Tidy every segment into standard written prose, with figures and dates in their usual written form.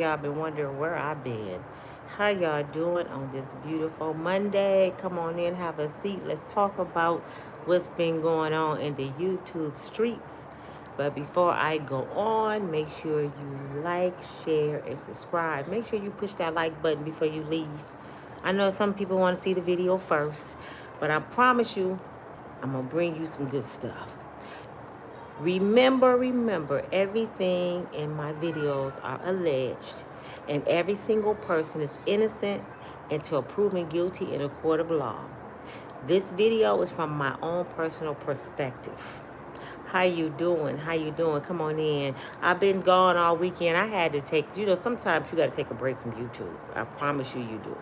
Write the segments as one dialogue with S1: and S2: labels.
S1: y'all been wondering where I've been. How y'all doing on this beautiful Monday? Come on in, have a seat. Let's talk about what's been going on in the YouTube streets. But before I go on, make sure you like, share, and subscribe. Make sure you push that like button before you leave. I know some people want to see the video first, but I promise you, I'm going to bring you some good stuff. Remember, everything in my videos are alleged, and every single person is innocent until proven guilty in a court of law. This video is from my own personal perspective. How you doing? How you doing? Come on in. I've been gone all weekend. I had to take, sometimes you got to take a break from YouTube. I promise you, you do.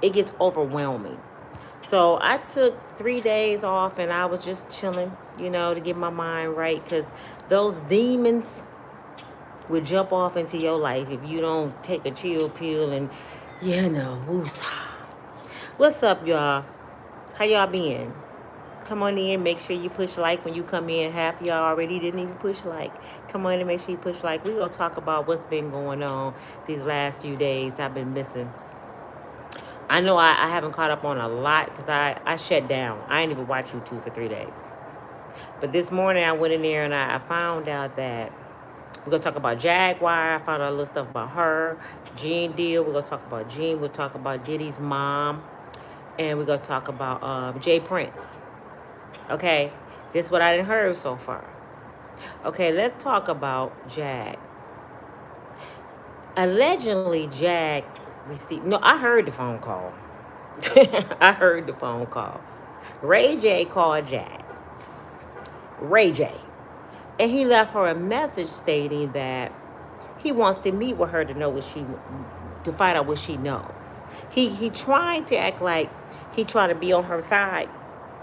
S1: It gets overwhelming. So I took 3 days off and I was just chilling, to get my mind right, because those demons would jump off into your life if you don't take a chill pill and, woosah. What's up, y'all? How y'all been? Come on in, make sure you push like when you come in. Half of y'all already didn't even push like. Come on in and make sure you push like. We're going to talk about what's been going on these last few days I've been missing. I know I haven't caught up on a lot because I shut down. I ain't even watched YouTube for 3 days. But this morning I went in there and I found out that we're going to talk about Jaguar. I found out a little stuff about her. Jean deal. We're going to talk about Jean. We'll talk about Diddy's mom. And we're going to talk about Jay Prince. Okay? This is what I didn't heard so far. Okay, let's talk about Jag. Allegedly, Jag received... No, I heard the phone call. I heard the phone call. RayJay called Jag. RayJay. And he left her a message stating that he wants to meet with her to know to find out what she knows. He trying to act like he trying to be on her side.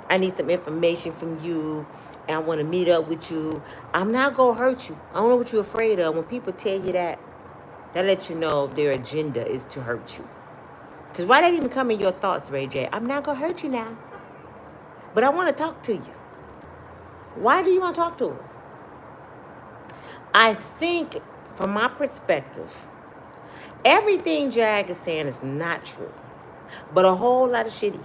S1: I need some information from you, and I want to meet up with you. I'm not gonna hurt you. I don't know what you're afraid of. When people tell you that lets you know their agenda is to hurt you. Because why that even come in your thoughts, RayJay? I'm not gonna hurt you now, but I want to talk to you. Why do you want to talk to her? I think, from my perspective, everything Jag is saying is not true, but a whole lot of shit is.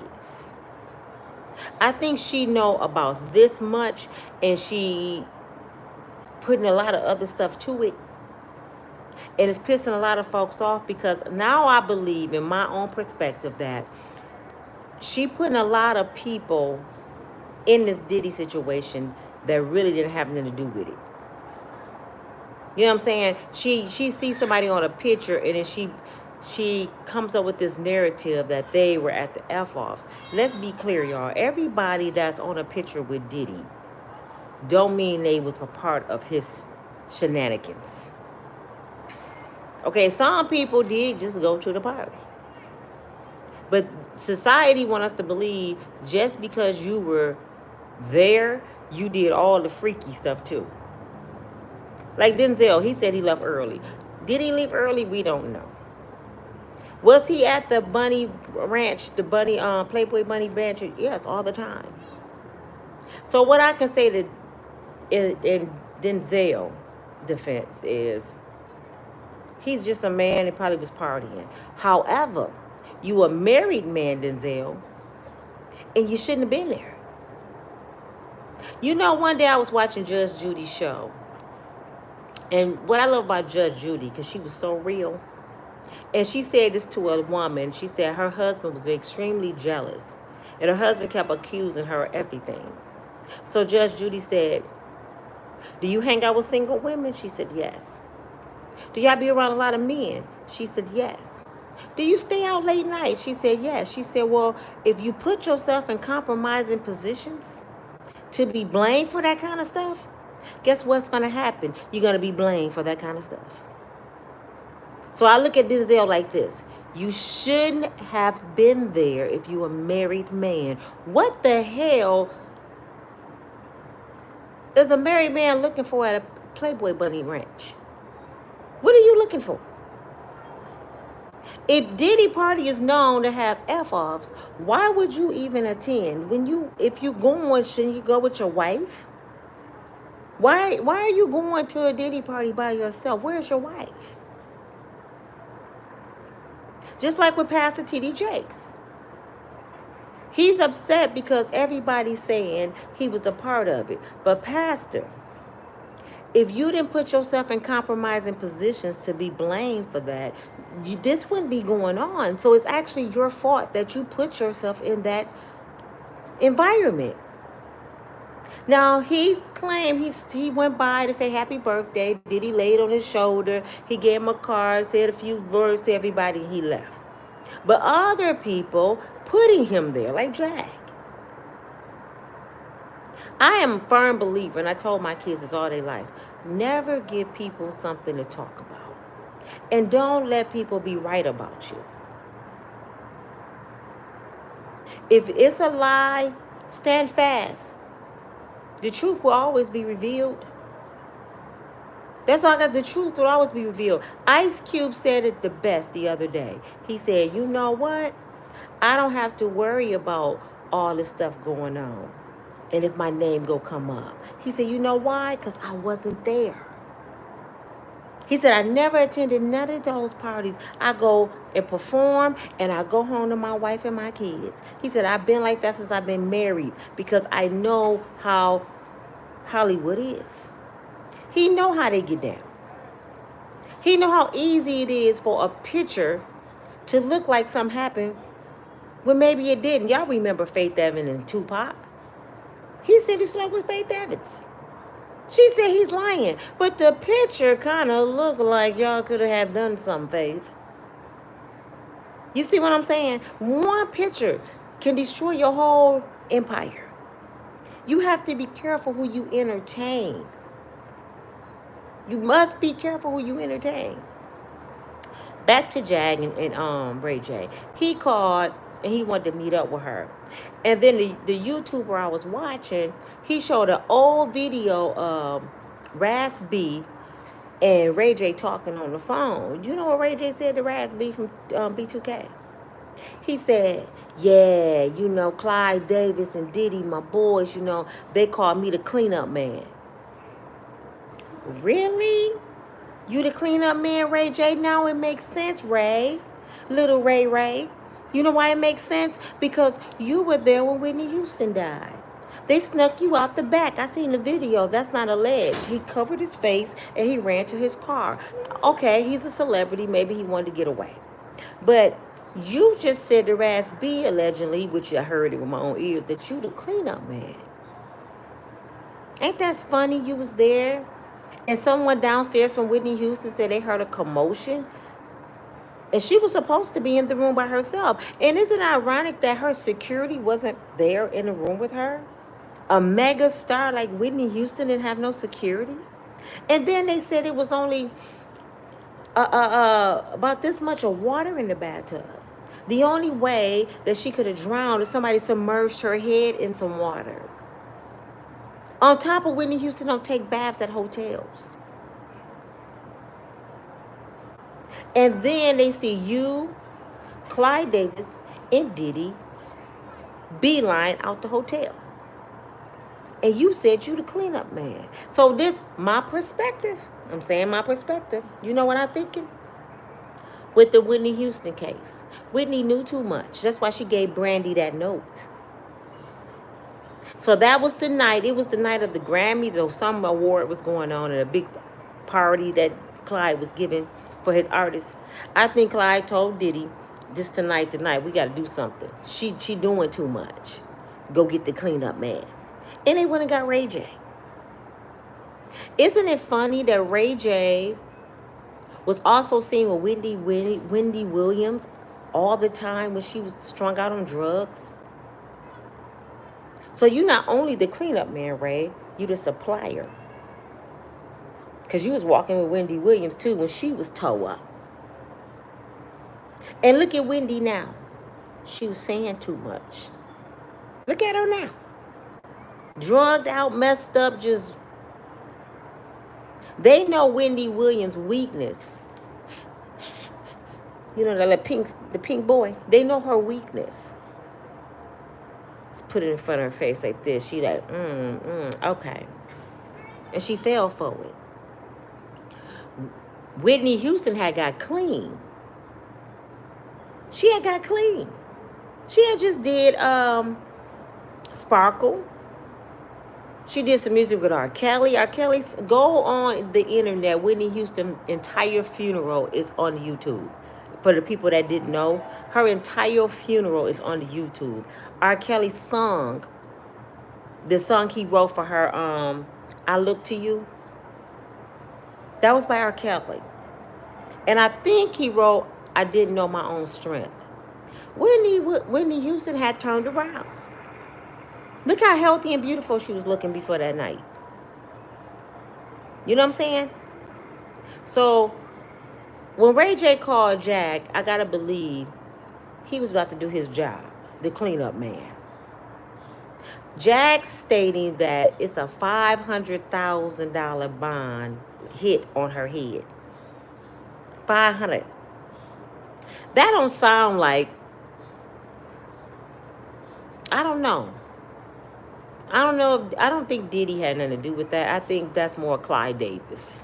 S1: I think she know about this much, and she putting a lot of other stuff to it, and it's pissing a lot of folks off, because now I believe, in my own perspective, that she putting a lot of people in this Diddy situation that really didn't have nothing to do with it. You know what I'm saying? She sees somebody on a picture, and then she comes up with this narrative that they were at the F-offs. Let's be clear, y'all. Everybody that's on a picture with Diddy don't mean they was a part of his shenanigans. Okay, some people did just go to the party. But society wants us to believe just because you were there, you did all the freaky stuff too. Like Denzel, he said he left early. Did he leave early? We don't know. Was he at the Bunny Ranch, the Bunny Playboy Bunny Ranch? Yes, all the time. So what I can say to in Denzel defense is he's just a man and probably was partying. However, you a married man, Denzel, and you shouldn't have been there. One day I was watching Judge Judy's show. And what I love about Judge Judy, because she was so real, and she said this to a woman. She said her husband was extremely jealous, and her husband kept accusing her of everything. So Judge Judy said, do you hang out with single women? She said, yes. Do y'all be around a lot of men? She said, yes. Do you stay out late night? She said, yes. She said, well, if you put yourself in compromising positions to be blamed for that kind of stuff, guess what's going to happen? You're going to be blamed for that kind of stuff. So I look at Denzel like this. You shouldn't have been there if you were a married man. What the hell is a married man looking for at a Playboy Bunny Ranch? What are you looking for? If Diddy party is known to have F-offs, why would you even attend? If you're going, shouldn't you go with your wife? Why are you going to a Diddy party by yourself? Where's your wife? Just like with Pastor T.D. Jakes. He's upset because everybody's saying he was a part of it. But Pastor, if you didn't put yourself in compromising positions to be blamed for that, this wouldn't be going on. So it's actually your fault that you put yourself in that environment. Now, he's claimed he went by to say happy birthday. Diddy laid on his shoulder. He gave him a card, said a few words to everybody, and he left. But other people putting him there, like Jag. I am a firm believer, and I told my kids this all their life, never give people something to talk about. And don't let people be right about you. If it's a lie, stand fast. The truth will always be revealed. That's all I got. The truth will always be revealed. Ice Cube said it the best the other day. He said, you know what? I don't have to worry about all this stuff going on. And if my name go come up. He said, you know why? Because I wasn't there. He said, I never attended none of those parties. I go and perform, and I go home to my wife and my kids. He said, I've been like that since I've been married because I know how Hollywood is. He know how they get down. He know how easy it is for a picture to look like something happened when maybe it didn't. Y'all remember Faith Evans and Tupac? He said it's like with Faith Evans. She said he's lying. But the picture kind of looked like y'all could have done something, Faith. You see what I'm saying? One picture can destroy your whole empire. You have to be careful who you entertain. You must be careful who you entertain. Back to Jag and RayJay. He called and he wanted to meet up with her. And then the YouTuber I was watching, he showed an old video of Ras B and RayJay talking on the phone. You know what RayJay said to Ras B from B2K? He said, yeah, you know, Clyde Davis and Diddy, my boys, you know, they call me the cleanup man. Really? You the cleanup man, RayJay? Now it makes sense, Ray. Little Ray. You know why it makes sense? Because you were there when Whitney Houston died. They snuck you out the back. I seen the video. That's not alleged. He covered his face and he ran to his car. Okay, he's a celebrity. Maybe he wanted to get away. But you just said to Ras B, allegedly, which I heard it with my own ears, that you the cleanup man. Ain't that funny? You was there. And someone downstairs from Whitney Houston said they heard a commotion. And she was supposed to be in the room by herself. And isn't it ironic that her security wasn't there in the room with her? A mega star like Whitney Houston didn't have no security. And then they said it was only about this much of water in the bathtub. The only way that she could have drowned is somebody submerged her head in some water. On top of Whitney Houston don't take baths at hotels. And then they see you, Clyde Davis, and Diddy beeline out the hotel. And you said you the cleanup man. So this, my perspective. I'm saying my perspective. You know what I'm thinking? With the Whitney Houston case. Whitney knew too much. That's why she gave Brandy that note. So that was the night. It was the night of the Grammys or some award was going on at a big party that Clyde was giving for his artist. I think Clyde told Diddy, this tonight, we got to do something. She doing too much. Go get the cleanup man. And they went and got RayJay. Isn't it funny that RayJay was also seen with Wendy Williams all the time when she was strung out on drugs? So you not only the cleanup man, Ray, you the supplier. Because you was walking with Wendy Williams, too, when she was toe up. And look at Wendy now. She was saying too much. Look at her now. Drugged out, messed up, just... They know Wendy Williams' weakness. You know, the pink boy. They know her weakness. Let's put it in front of her face like this. She like, okay. And she fell for it. Whitney Houston had got clean. She had got clean. She had just did Sparkle. She did some music with R. Kelly. R. Kelly's go on the internet. Whitney Houston's entire funeral is on YouTube. For the people that didn't know, her entire funeral is on the YouTube. R. Kelly sung the song he wrote for her, I Look to You. That was by R. Kelly. And I think he wrote I Didn't Know My Own Strength. Whitney Houston had turned around. Look how healthy and beautiful she was looking before that night. You know what I'm saying? So when RayJay called Jag, I gotta believe he was about to do his job, the cleanup man. Jag stating that it's a $500,000 bond hit on her head. 500. That don't sound like, I don't know. I don't think Diddy had nothing to do with that. I think that's more Clyde Davis.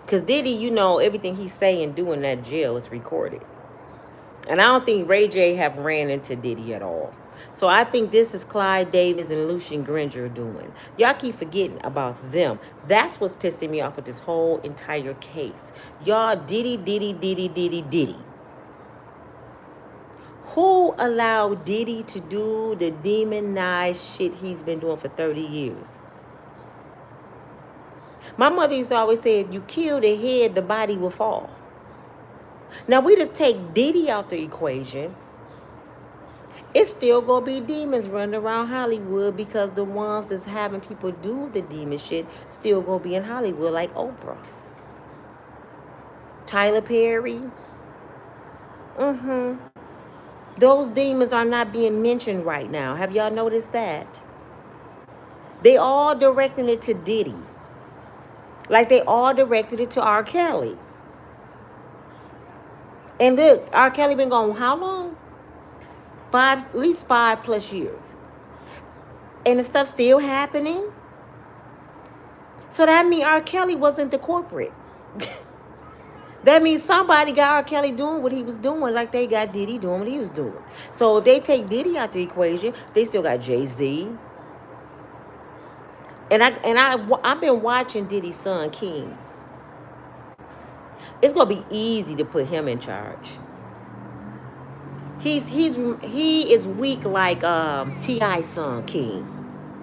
S1: Because Diddy, you know, everything he's saying and doing in that jail is recorded. And I don't think RayJay have ran into Diddy at all. So I think this is Clyde Davis and Lucian Granger doing. Y'all keep forgetting about them. That's what's pissing me off with this whole entire case. Y'all Diddy. Who allowed Diddy to do the demonized shit he's been doing for 30 years? My mother used to always say, if you kill the head, the body will fall. Now, we just take Diddy out the equation. It's still going to be demons running around Hollywood because the ones that's having people do the demon shit still going to be in Hollywood, like Oprah. Tyler Perry. Those demons are not being mentioned right now. Have y'all noticed that? They all directing it to Diddy. Like they all directed it to R. Kelly. And look, R. Kelly been gone how long? At least 5+ years. And the stuff still happening. So that means R. Kelly wasn't the corporate. That means somebody got R. Kelly doing what he was doing, like they got Diddy doing what he was doing. So if they take Diddy out the equation, they still got Jay-Z. And I've been watching Diddy's son, King. It's gonna be easy to put him in charge. He is weak like T.I.'s son, King.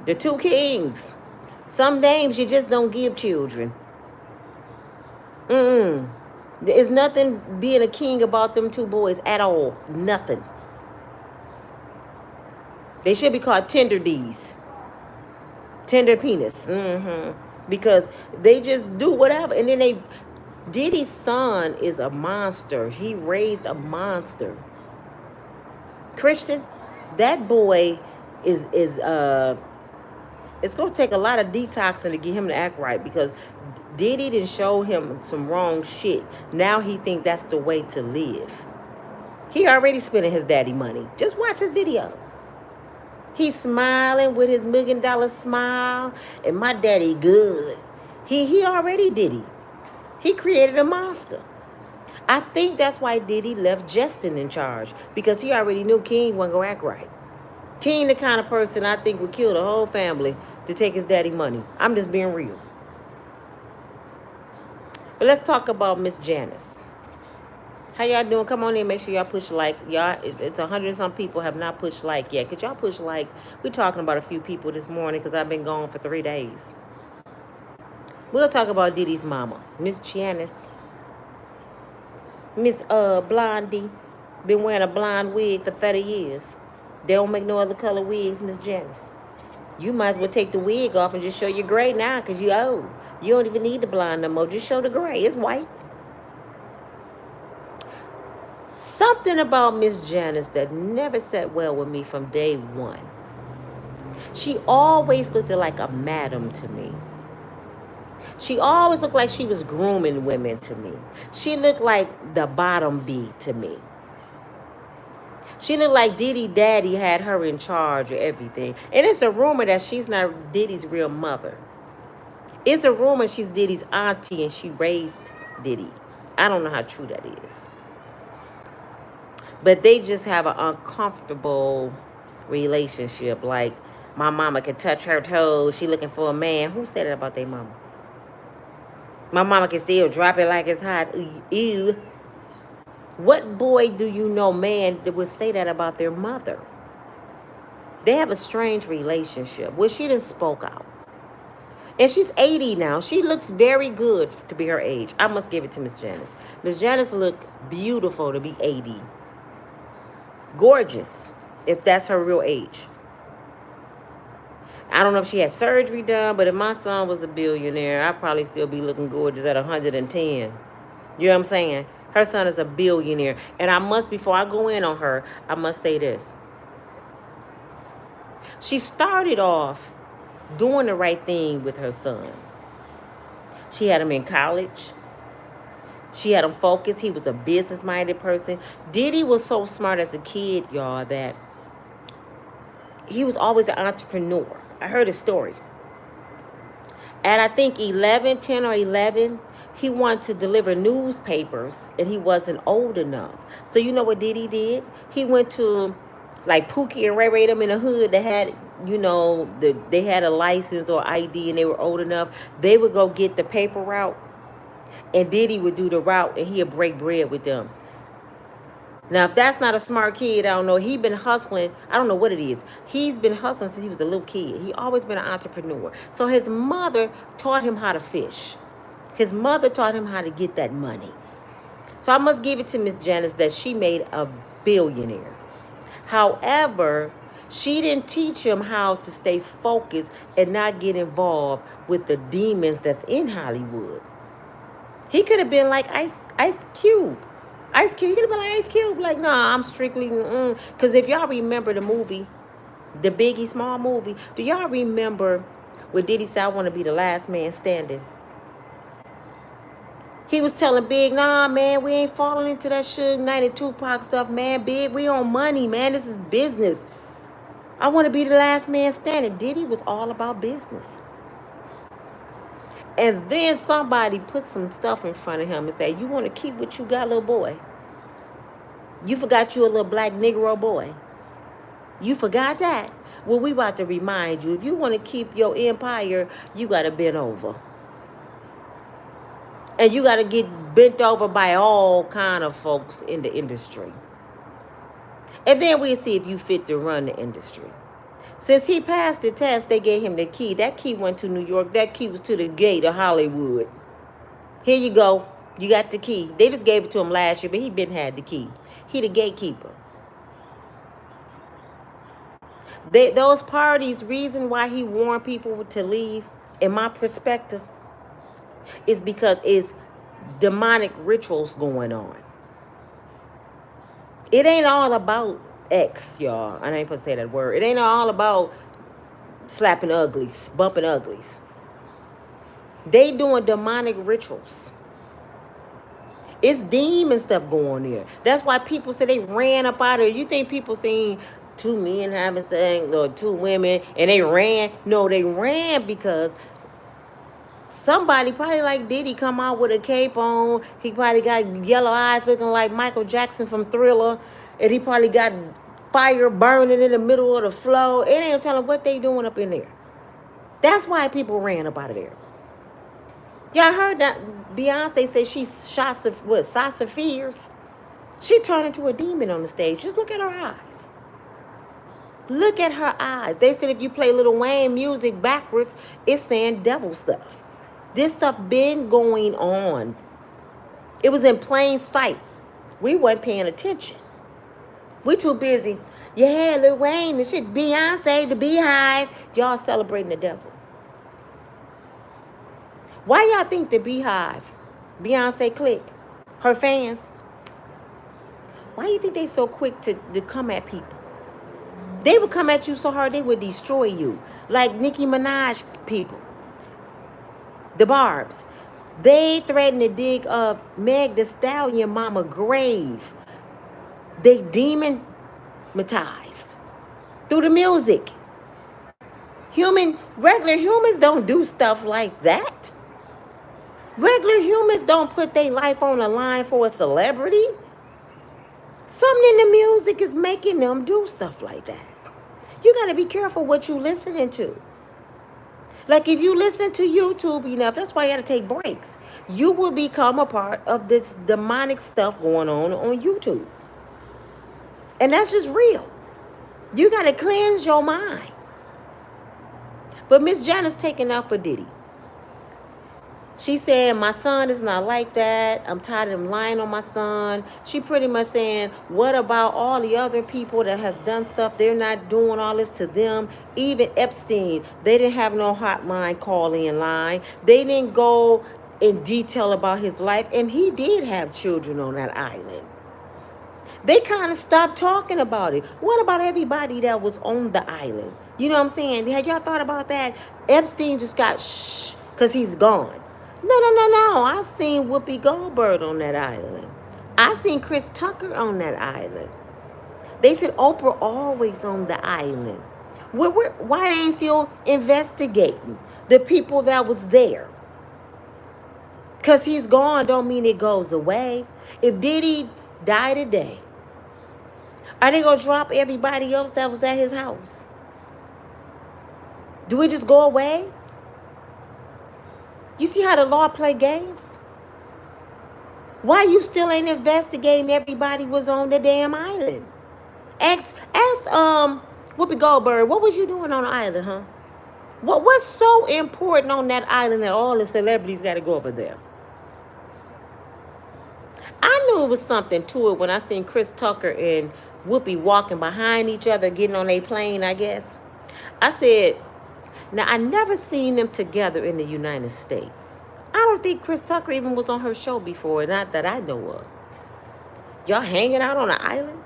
S1: The two kings. Some names you just don't give children. There's nothing being a king about them two boys at all. Nothing. They should be called Tender D's. Tender penis. Because they just do whatever. And then Diddy's son is a monster. He raised a monster. Christian, that boy is it's going to take a lot of detoxing to get him to act right, because Diddy didn't show him some wrong shit. Now he think that's the way to live. He already spending his daddy money. Just watch his videos. He's smiling with his $1 million smile, and my daddy good. He already Diddy. He created a monster. I think that's why Diddy left Justin in charge, because he already knew King wasn't going to act right. King the kind of person I think would kill the whole family to take his daddy money. I'm just being real. But let's talk about Miss Janice. How y'all doing? Come on in. Make sure y'all push like. Y'all, it's 100 and some people have not pushed like yet. Could y'all push like? We're talking about a few people this morning because I've been gone for 3 days. We'll talk about Diddy's mama, Miss Janice. Miss Blondie. Been wearing a blonde wig for 30 years. They don't make no other color wigs, Miss Janice. You might as well take the wig off and just show your gray now, because you old. You don't even need the blonde no more. Just show the gray. It's white. Something about Miss Janice that never sat well with me from day one. She always looked like a madam to me. She always looked like she was grooming women to me. She looked like the bottom B to me. She looked like Diddy daddy had her in charge of everything. And it's a rumor that she's not Diddy's real mother. It's a rumor she's Diddy's auntie and she raised Diddy. I don't know how true that is. But they just have an uncomfortable relationship. Like, my mama can touch her toes. She looking for a man. Who said it about their mama? My mama can still drop it like it's hot. Ew. What boy do you know, man, that would say that about their mother? They have a strange relationship. Well, she done spoke out. And she's 80 now. She looks very good to be her age. I must give it to Miss Janice. Miss Janice look beautiful to be 80. Gorgeous, if that's her real age. I don't know if she had surgery done, but if my son was a billionaire, I'd probably still be looking gorgeous at 110. You know what I'm saying? Her son is a billionaire. And I must, before I go in on her, I must say this. She started off doing the right thing with her son. She had him in college. She had him focused. He was a business-minded person. Diddy was so smart as a kid, y'all, that he was always an entrepreneur. I heard his story. At I think 10 or 11, he wanted to deliver newspapers, and he wasn't old enough. So you know what Diddy did? He went to, like, Pookie and RayJay them in the hood that had, you know, they had a license or ID and they were old enough. They would go get the paper route, and Diddy would do the route, and he'd break bread with them. Now, if that's not a smart kid, I don't know. He been hustling. I don't know what it is. He's been hustling since he was a little kid. He always been an entrepreneur. So his mother taught him how to fish. His mother taught him how to get that money. So I must give it to Miss Janice that she made a billionaire. However, she didn't teach him how to stay focused and not get involved with the demons that's in Hollywood. He could have been like Ice Cube. Ice Cube, he could have been like Ice Cube. Like, nah, I'm strictly, Because if y'all remember the movie, the Biggie Small movie, do y'all remember when Diddy said, I want to be the last man standing? He was telling Big, nah, man, we ain't falling into that Suge Knight and Tupac stuff, man. Big, we on money, man. This is business. I want to be the last man standing. Diddy was all about business. And then somebody put some stuff in front of him and said, you want to keep what you got, little boy? You forgot you a little black Negro boy. You forgot that? Well, we about to remind you, if you want to keep your empire, you got to bend over. And you got to get bent over by all kind of folks in the industry. And then we'll see if you fit to run the industry. Since he passed the test, they gave him the key. That key went to New York. That key was to the gate of Hollywood. Here you go. You got the key. They just gave it to him last year, but he been had the key. He the gatekeeper. Those parties, reason why he warned people to leave, in my perspective, is because it's demonic rituals going on. It ain't all about X, y'all. I ain't supposed to say that word. It ain't all about slapping uglies, bumping uglies. They doing demonic rituals. It's demon stuff going there. That's why people say they ran up out of it. You think people seen two men having sex or two women and they ran? No, they ran because somebody probably like Diddy come out with a cape on. He probably got yellow eyes looking like Michael Jackson from Thriller. And he probably got fire burning in the middle of the floor. It ain't telling what they doing up in there. That's why people ran up out of there. Y'all heard that Beyonce say she shot Sasha Fierce? She turned into a demon on the stage. Just look at her eyes. Look at her eyes. They said if you play Lil Wayne music backwards, it's saying devil stuff. This stuff been going on. It was in plain sight. We weren't paying attention. We too busy. Yeah, Lil Wayne and shit. Beyonce, the Beehive. Y'all celebrating the devil. Why y'all think the Beehive, Beyonce clique, her fans, why you think they so quick to come at people? They would come at you so hard they would destroy you. Like Nicki Minaj people. The Barbs. They threatened to dig up Meg Thee Stallion mama grave. They demonetized through the music. Regular humans don't do stuff like that. Regular humans don't put their life on the line for a celebrity. Something in the music is making them do stuff like that. You got to be careful what you listening to. Like if you listen to YouTube enough, that's why you got to take breaks. You will become a part of this demonic stuff going on YouTube. And that's just real. You got to cleanse your mind. But Miss Janice taking out for Diddy. She saying, my son is not like that. I'm tired of him lying on my son. She pretty much saying, what about all the other people that has done stuff? They're not doing all this to them. Even Epstein, they didn't have no hotline call-in line. They didn't go in detail about his life. And he did have children on that island. They kind of stopped talking about it. What about everybody that was on the island? You know what I'm saying? Had y'all thought about that? Epstein just got shh because he's gone. No. I seen Whoopi Goldberg on that island. I seen Chris Tucker on that island. They said Oprah always on the island. Why they ain't still investigating the people that was there? Because he's gone don't mean it goes away. If Diddy died today, are they going to drop everybody else that was at his house? Do we just go away? You see how the law play games? Why you still ain't investigating everybody was on the damn island? Ask Whoopi Goldberg, what was you doing on the island, huh? What's so important on that island that all the celebrities got to go over there? I knew it was something to it when I seen Chris Tucker and Whoopi walking behind each other, getting on a plane, I guess. I said, now, I never seen them together in the United States. I don't think Chris Tucker even was on her show before, not that I know of. Y'all hanging out on an island?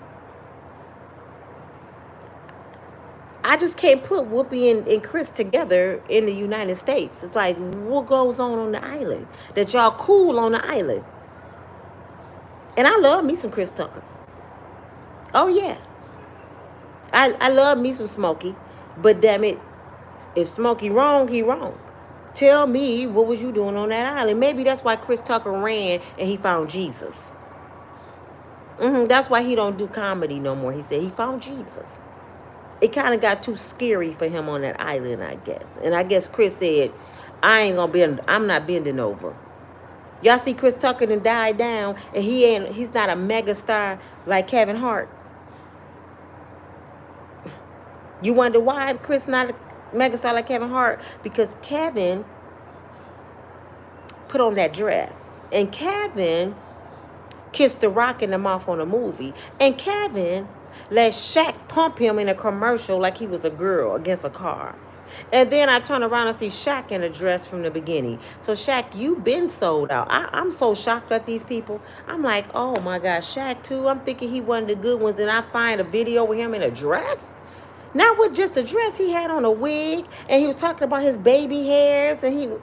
S1: I just can't put Whoopi and Chris together in the United States. It's like, what goes on the island? That y'all cool on the island. And I love me some Chris Tucker. Oh, yeah. I love me some Smokey. But damn it, if Smokey wrong, he wrong. Tell me, what was you doing on that island? Maybe that's why Chris Tucker ran and he found Jesus. That's why he don't do comedy no more. He said he found Jesus. It kind of got too scary for him on that island, I guess. And I guess Chris said, I'm not bending over. Y'all see Chris Tucker done died down and he's not a mega star like Kevin Hart. You wonder why Chris not a megastar like Kevin Hart? Because Kevin put on that dress. And Kevin kissed the Rock in the mouth on a movie. And Kevin let Shaq pump him in a commercial like he was a girl against a car. And then I turn around and see Shaq in a dress from the beginning. So Shaq, you been sold out. I'm so shocked at these people. I'm like, oh my God, Shaq too. I'm thinking he one of the good ones. And I find a video with him in a dress. Not with just a dress, he had on a wig, and he was talking about his baby hairs, and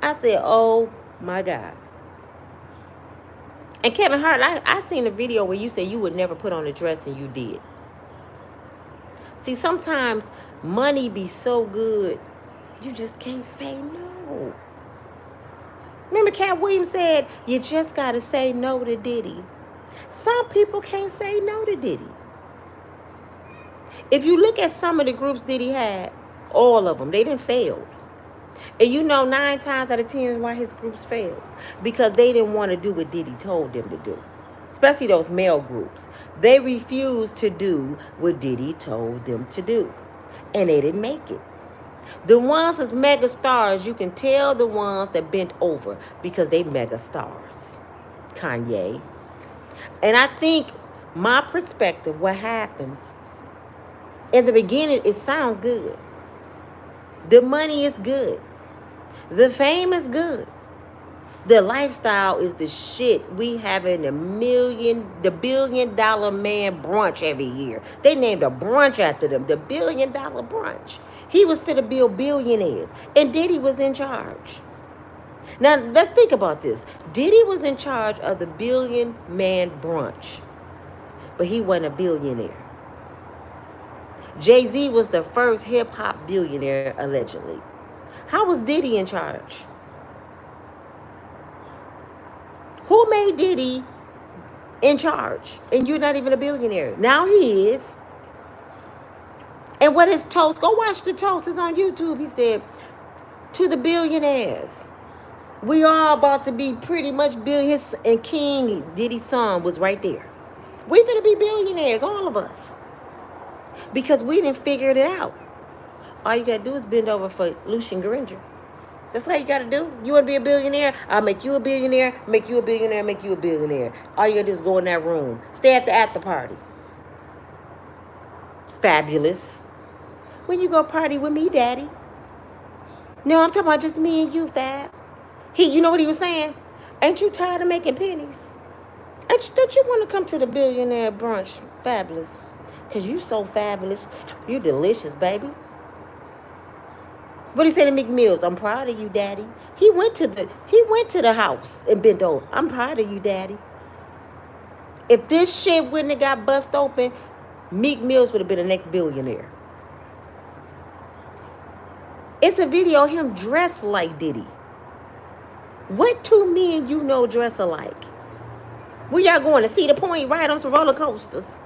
S1: I said, oh my God. And Kevin Hart, I seen a video where you said you would never put on a dress, and you did. See, sometimes money be so good, you just can't say no. Remember Cat Williams said, you just got to say no to Diddy. Some people can't say no to Diddy. If you look at some of the groups Diddy had, all of them, they didn't fail. And you know 9 times out of 10 why his groups failed. Because they didn't want to do what Diddy told them to do. Especially those male groups. They refused to do what Diddy told them to do. And they didn't make it. The ones that's mega stars, you can tell the ones that bent over because they mega stars. Kanye. And I think my perspective, what happens, in the beginning, it sounds good. The money is good. The fame is good. The lifestyle is the shit. We having the $1 billion man brunch every year. They named a brunch after them, the $1 billion brunch. He was for to build billionaires. And Diddy was in charge. Now, let's think about this. Diddy was in charge of the $1 billion man brunch. But he wasn't a billionaire. Jay-Z was the first hip-hop billionaire, allegedly. How was Diddy in charge? Who made Diddy in charge. And you're not even a billionaire. Now he is. And what his toast, go watch the toast, it's on YouTube. He said, to the billionaires, we all about to be pretty much billionaires. And King Diddy's son was right there. We finna be billionaires, all of us. Because we didn't figure it out. All you gotta do is bend over for Lucian Granger. That's all you gotta do. You wanna be a billionaire? I'll make you a billionaire, make you a billionaire, make you a billionaire. All you gotta do is go in that room. Stay at the after party. Fabulous. When you go party with me, daddy? No, I'm talking about just me and you, Fab. You know what he was saying? Ain't you tired of making pennies? Don't you want to come to the billionaire brunch? Fabulous. Because you so fabulous. You delicious, baby. What he said to Meek Mills, I'm proud of you, daddy. He went to the house and bent over. I'm proud of you, daddy. If this shit wouldn't have got bust open, Meek Mills would have been the next billionaire. It's a video of him dressed like Diddy. What two men you know dress alike? Where y'all going to see the point? Ride on some roller coasters?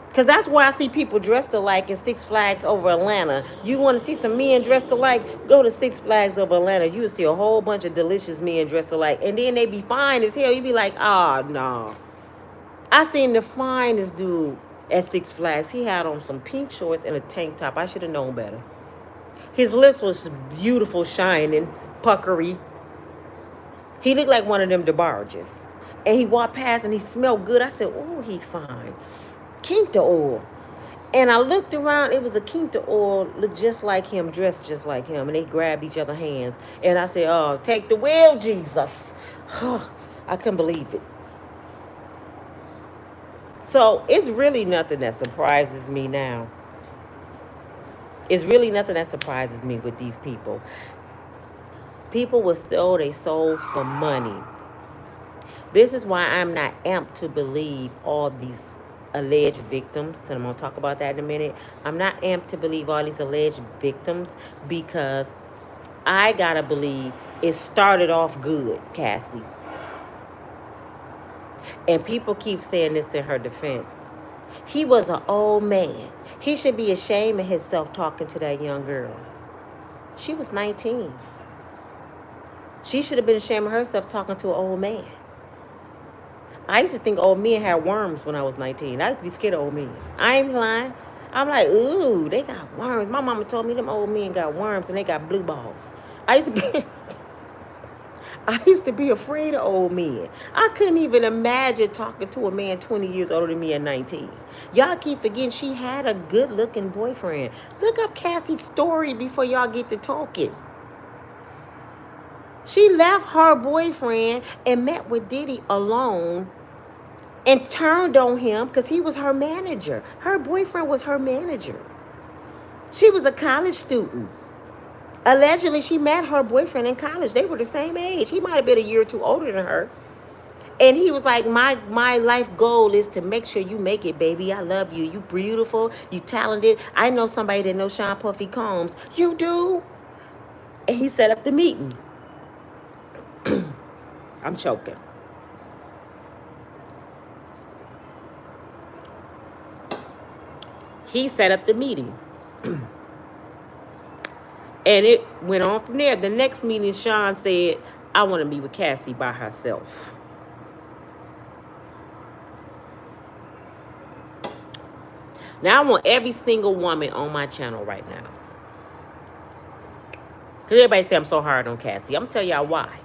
S1: Because that's where I see people dressed alike in Six Flags over Atlanta. You want to see some men dressed alike? Go to Six Flags over Atlanta. You'll see a whole bunch of delicious men dressed alike. And then they be fine as hell. You be like, oh, no. I seen the finest dude at Six Flags. He had on some pink shorts and a tank top. I should have known better. His lips was beautiful, shining, puckery. He looked like one of them DeBarges. And he walked past and he smelled good. I said, oh, he fine. Quinta oil. And I looked around. It was a Quinta oil, looked just like him, dressed just like him. And they grabbed each other's hands. And I said, oh, take the wheel, Jesus. I couldn't believe it. So it's really nothing that surprises me now. It's really nothing that surprises me with these people. People will sell their soul for money. This is why I'm not amped to believe all these alleged victims. And I'm going to talk about that in a minute. I'm not amped to believe all these alleged victims because I got to believe it started off good, Cassie. And people keep saying this in her defense. He was an old man. He should be ashamed of himself talking to that young girl. She was 19. She should have been ashamed of herself talking to an old man. I used to think old men had worms when I was 19. I used to be scared of old men. I ain't lying. I'm like, ooh, they got worms. My mama told me them old men got worms and they got blue balls. I used to be afraid of old men. I couldn't even imagine talking to a man 20 years older than me at 19. Y'all keep forgetting she had a good-looking boyfriend. Look up Cassie's story before y'all get to talking. She left her boyfriend and met with Diddy alone and turned on him because he was her manager. Her boyfriend was her manager. She was a college student. Allegedly, she met her boyfriend in college. They were the same age. He might have been a year or two older than her. And he was like, my life goal is to make sure you make it, baby. I love you. You beautiful. You talented. I know somebody that knows Sean Puffy Combs. You do? And he set up the meeting. I'm choking. He set up the meeting. And it went on from there. The next meeting, Sean said, I want to meet with Cassie by herself. Now, I want every single woman on my channel right now. Because everybody say I'm so hard on Cassie. I'm going to tell y'all why.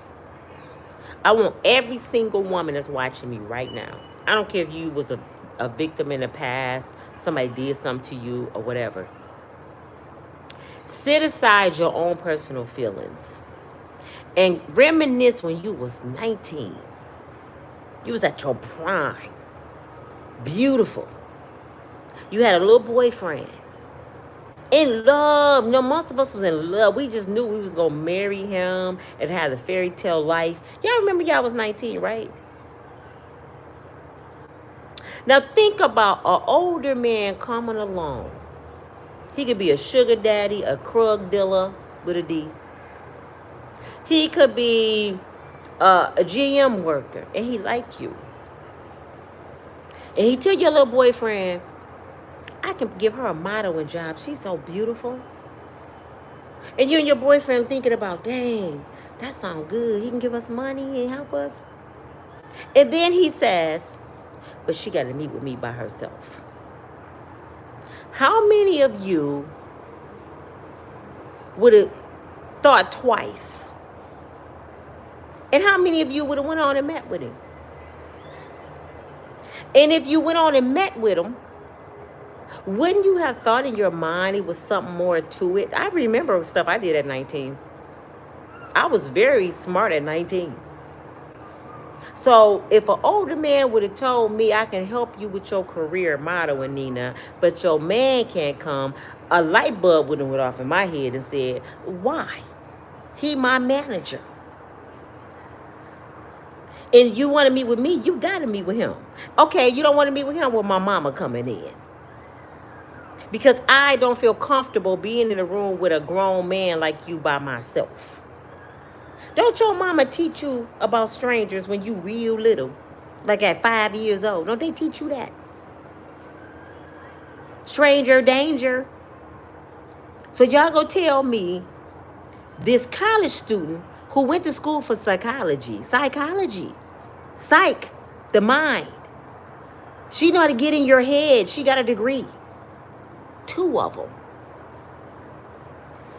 S1: I want every single woman that's watching me right now. I don't care if you was a victim in the past, somebody did something to you or whatever. Sit aside your own personal feelings and reminisce when you was 19. You was at your prime. Beautiful. You had a little boyfriend. In love. No, most of us was in love. We just knew we was going to marry him and have a fairy tale life. Y'all remember y'all was 19, right? Now think about an older man coming along. He could be a sugar daddy, a drug dealer with a D. He could be a GM worker, and he like you. And he tell your little boyfriend, I can give her a modeling job. She's so beautiful. And you and your boyfriend thinking about, dang, that sounds good. He can give us money and help us. And then he says, but she got to meet with me by herself. How many of you would have thought twice? And how many of you would have went on and met with him? And if you went on and met with him, wouldn't you have thought in your mind it was something more to it? I remember stuff I did at 19. I was very smart at 19. So if an older man would have told me, I can help you with your career modeling, Nina, but your man can't come, a light bulb would have went off in my head and said, why? He my manager. And you want to meet with me, you got to meet with him. Okay, you don't want to meet with him, well, my mama coming in. Because I don't feel comfortable being in a room with a grown man like you by myself. Don't your mama teach you about strangers when you real little? Like at 5 years old. Don't they teach you that? Stranger danger. So y'all go tell me this college student who went to school for psychology, psych, the mind. She know how to get in your head. She got a degree. 2 of them.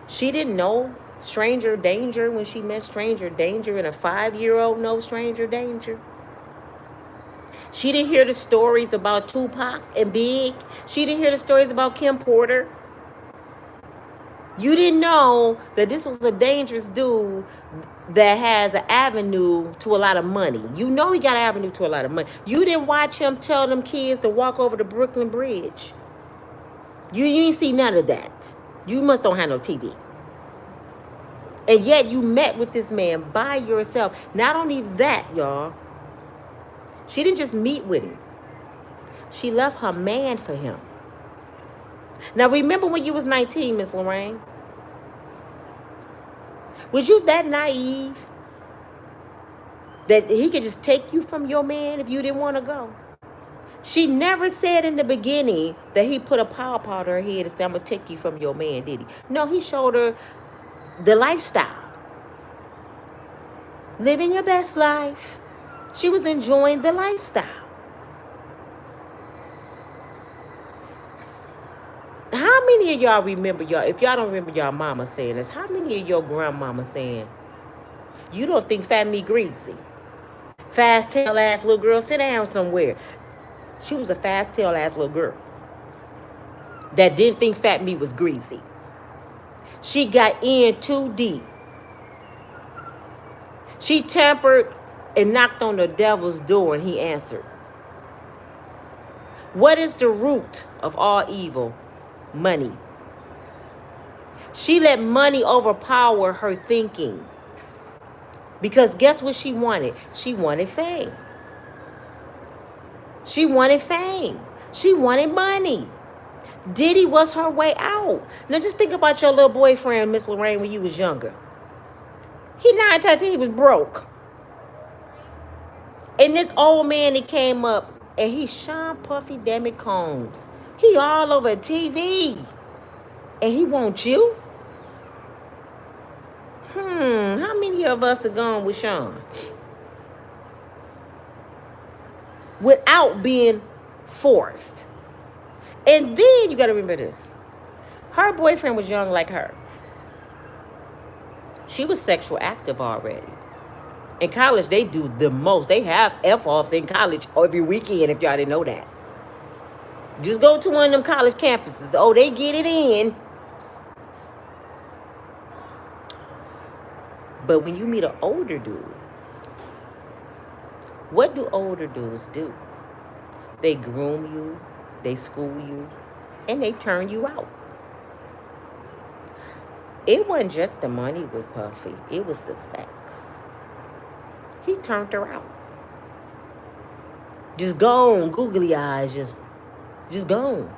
S1: She didn't know stranger danger when she met stranger danger, and a 5-year-old knows stranger danger. She didn't hear the stories about Tupac and Big. She didn't hear the stories about Kim Porter. You didn't know that this was a dangerous dude that has an avenue to a lot of money. You know he got an avenue to a lot of money. You didn't watch him tell them kids to walk over the Brooklyn Bridge. You ain't see none of that. You must don't have no TV. And yet you met with this man by yourself. Not only that, y'all. She didn't just meet with him. She left her man for him. Now remember when you was 19, Miss Lorraine? Was you that naive that he could just take you from your man if you didn't want to go? She never said in the beginning that he put a power pot on her head and said, I'm going to take you from your man, did he? No, he showed her the lifestyle. Living your best life. She was enjoying the lifestyle. How many of y'all remember y'all, if y'all don't remember y'all mama saying this, how many of your grandmama saying, you don't think fat me greasy? Fast tail ass little girl, sit down somewhere. She was a fast tail ass little girl that didn't think fat meat was greasy. She got in too deep. She tampered and knocked on the devil's door and he answered. What is the root of all evil? Money. She let money overpower her thinking. Because guess what she wanted? She wanted fame. She wanted fame. She wanted money. Diddy was her way out. Now just think about your little boyfriend, Miss Lorraine, when you was younger. He 9 times 10, he was broke. And this old man, he came up and he Sean Puffy Damn Combs. He all over TV. And he wants you? How many of us are gone with Sean? Without being forced. And then you got to remember this. Her boyfriend was young like her. She was sexual active already. In college, they do the most. They have F-offs in college every weekend, if y'all didn't know that. Just go to one of them college campuses. Oh, they get it in. But when you meet an older dude, what do older dudes do? They groom you, they school you, and they turn you out. It wasn't just the money with Puffy. It was the sex. He turned her out. Just gone, googly eyes, just gone.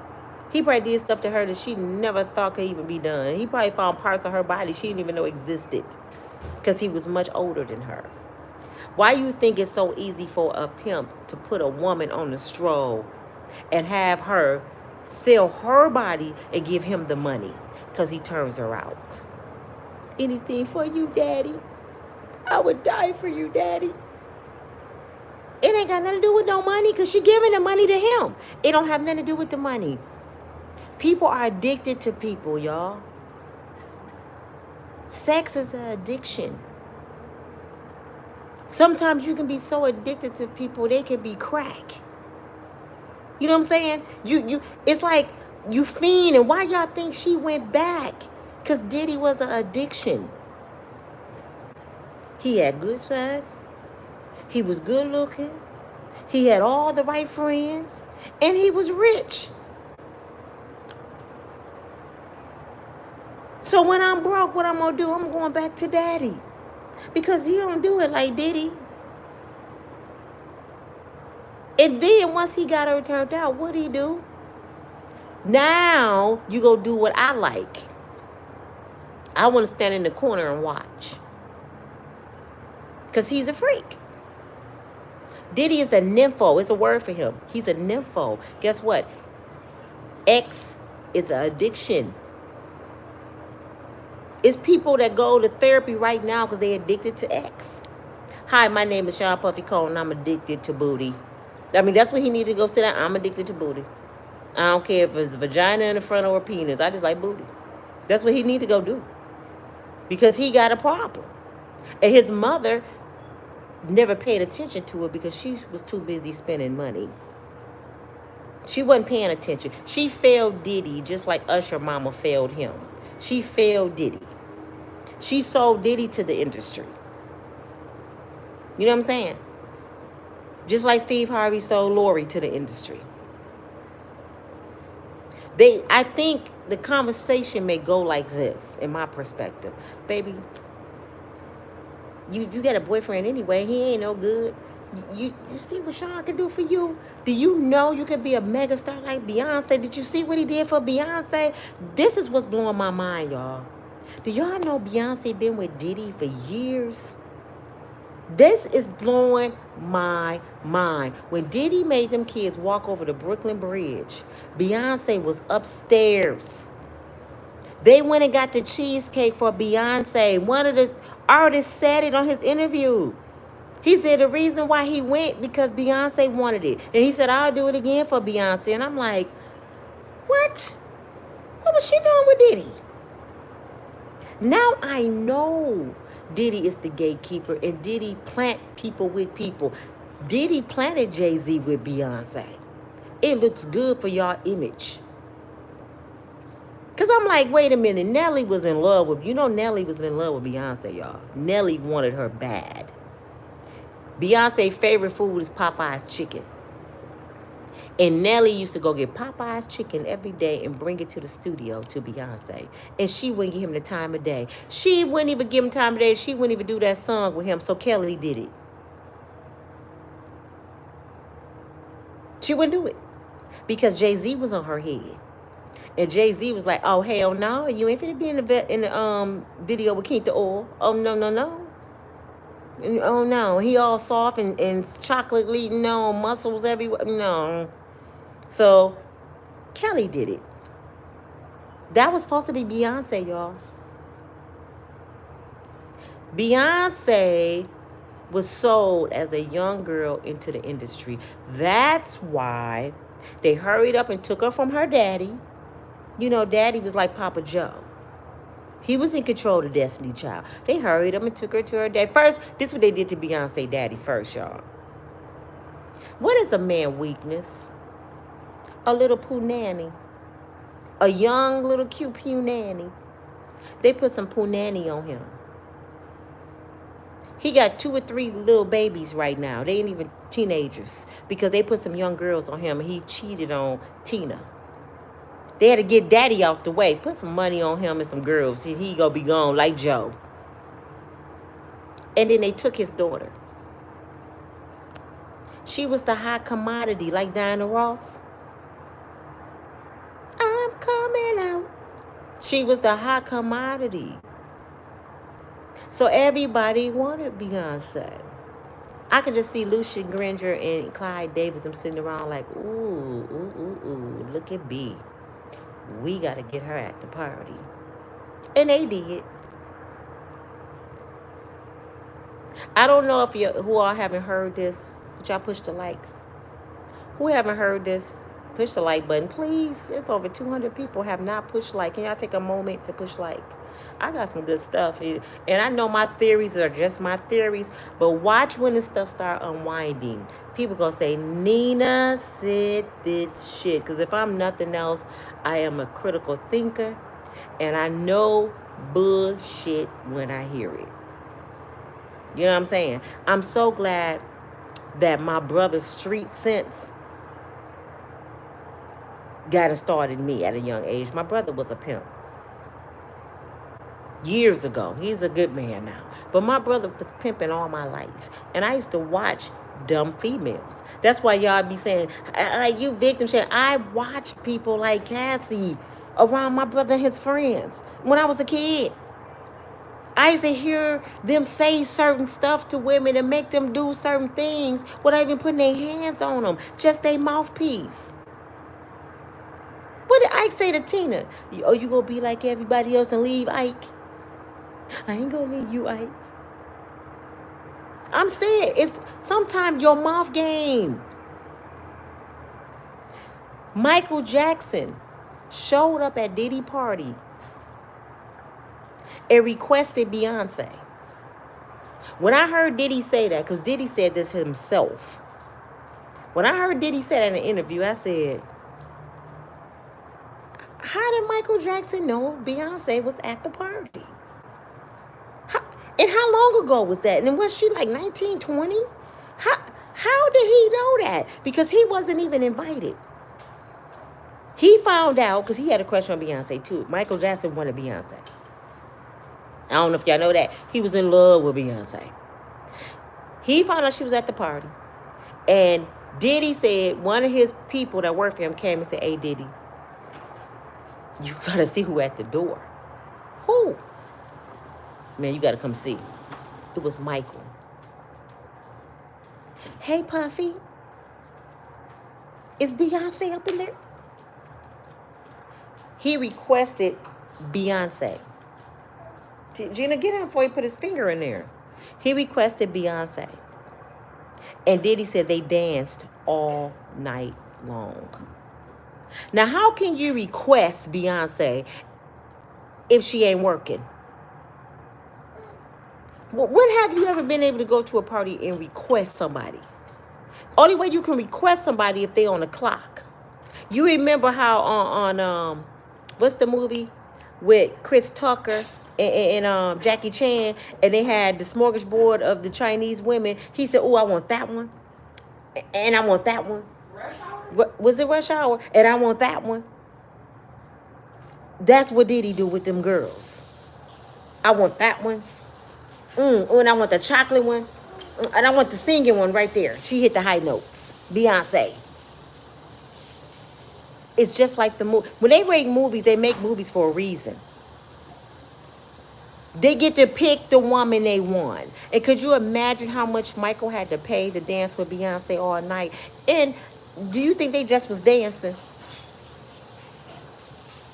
S1: He probably did stuff to her that she never thought could even be done. He probably found parts of her body she didn't even know existed because he was much older than her. Why you think it's so easy for a pimp to put a woman on the stroll and have her sell her body and give him the money? Because he turns her out. Anything for you, daddy. I would die for you, daddy. It ain't got nothing to do with no money because she giving the money to him. It don't have nothing to do with the money. People are addicted to people, y'all. Sex is an addiction. Sometimes you can be so addicted to people, they can be crack. You know what I'm saying? It's like you fiend. And why y'all think she went back? Because Diddy was an addiction. He had good sides. He was good looking. He had all the right friends. And he was rich. So when I'm broke, what I'm going to do? I'm going back to daddy. Because he don't do it like Diddy. And then once he got her turned out, what'd he do? Now you go do what I like. I want to stand in the corner and watch. Because he's a freak. Diddy is a nympho. It's a word for him. He's a nympho. Guess what? X is an addiction. It's people that go to therapy right now because they're addicted to X. Hi, my name is Sean Puffy Cole, and I'm addicted to booty. I mean, that's what he needs to go sit down. I'm addicted to booty. I don't care if it's a vagina in the front or a penis. I just like booty. That's what he need to go do. Because he got a problem. And his mother never paid attention to it because she was too busy spending money. She wasn't paying attention. She failed Diddy just like Usher mama failed him. She failed Diddy. She sold Diddy to the industry. You know what I'm saying? Just like Steve Harvey sold Lori to the industry. I think the conversation may go like this, in my perspective. Baby, you got a boyfriend anyway. He ain't no good. You see what Sean can do for you? Do you know you could be a megastar like Beyonce? Did you see what he did for Beyonce? This is what's blowing my mind, y'all. Do y'all know Beyonce been with Diddy for years? This is blowing my mind. When Diddy made them kids walk over the Brooklyn Bridge, Beyonce was upstairs. They went and got the cheesecake for Beyonce. One of the artists said it on his interview. He said the reason why he went because Beyonce wanted it. And he said, I'll do it again for Beyonce. And I'm like, what? What was she doing with Diddy? Now I know Diddy is the gatekeeper and Diddy plant people with people. Diddy planted Jay-Z with Beyonce. It looks good for y'all image. Because I'm like, wait a minute. Nelly was in love with, Nelly was in love with Beyonce, y'all. Nelly wanted her bad. Beyonce's favorite food is Popeye's chicken. And Nelly used to go get Popeye's chicken every day and bring it to the studio to Beyonce. And she wouldn't give him the time of day. She wouldn't even give him time of day. She wouldn't even do that song with him. So Kelly did it. She wouldn't do it. Because Jay-Z was on her head. And Jay-Z was like, oh, hell no. You ain't finna be in the video with Keith the Oil. Oh, no, no, no. Oh, no. He all soft and chocolately, no, muscles everywhere. No. So, Kelly did it. That was supposed to be Beyonce, y'all. Beyonce was sold as a young girl into the industry. That's why they hurried up and took her from her daddy. Daddy was like Papa Joe. He was in control of Destiny Child. They hurried up and took her to her dad. First, this is what they did to Beyonce daddy first, y'all. What is a man's weakness? A little poo nanny. A young little cute poo nanny. They put some poo nanny on him. He got 2 or 3 little babies right now. They ain't even teenagers. Because they put some young girls on him and he cheated on Tina. They had to get daddy out the way. Put some money on him and some girls. He gonna be gone like Joe. And then they took his daughter. She was the hot commodity like Diana Ross. I'm coming out. She was the hot commodity. So everybody wanted Beyonce. I can just see Lucian Granger and Clyde Davis them sitting around like, ooh, ooh, ooh, ooh, look at B. We got to get her at the party. And they did. I don't know if you who all haven't heard this, but y'all push the likes. Who haven't heard this, push the like button, please. It's over 200 people have not pushed like. Can y'all take a moment to push like? I got some good stuff. And I know my theories are just my theories, but watch when this stuff start unwinding. People gonna say, Nina said this shit. Because if I'm nothing else, I am a critical thinker. And I know bullshit when I hear it. You know what I'm saying? I'm so glad that my brother's street sense got it started me at a young age. My brother was a pimp. Years ago. He's a good man now. But my brother was pimping all my life. And I used to watch dumb females. That's why y'all be saying, you victim shit. I watched people like Cassie around my brother and his friends when I was a kid. I used to hear them say certain stuff to women and make them do certain things without even putting their hands on them. Just their mouthpiece. What did Ike say to Tina? Oh, you gonna be like everybody else and leave Ike? I ain't gonna leave you, Ike. I'm saying, it's sometimes your mouth game. Michael Jackson showed up at Diddy party and requested Beyonce. When I heard Diddy say that, because Diddy said this himself. When I heard Diddy say that in an interview, I said, how did Michael Jackson know Beyonce was at the party? And how long ago was that? And was she like 19, 20? How did he know that? Because he wasn't even invited. He found out, because he had a crush on Beyonce too. Michael Jackson wanted Beyonce. I don't know if y'all know that. He was in love with Beyonce. He found out she was at the party. And Diddy said, one of his people that worked for him came and said, hey, Diddy, you got to see who at the door. Who? Man, you got to come see. It was Michael. Hey, Puffy. Is Beyonce up in there? He requested Beyonce. Gina, get him before he put his finger in there. He requested Beyonce. And Diddy said they danced all night long. Now, how can you request Beyonce if she ain't working? When have you ever been able to go to a party and request somebody? Only way you can request somebody if they on the clock. You remember how on what's the movie with Chris Tucker and Jackie Chan, and they had the smorgasbord of the Chinese women. He said, oh, I want that one. And I want that one.
S2: Rush Hour?
S1: Was it Rush Hour? And I want that one. That's what Diddy do with them girls. I want that one. And I want the chocolate one. And I want the singing one right there. She hit the high notes. Beyonce. It's just like the movie. When they make movies, they make movies for a reason. They get to pick the woman they want. And could you imagine how much Michael had to pay to dance with Beyonce all night? And do you think they just was dancing?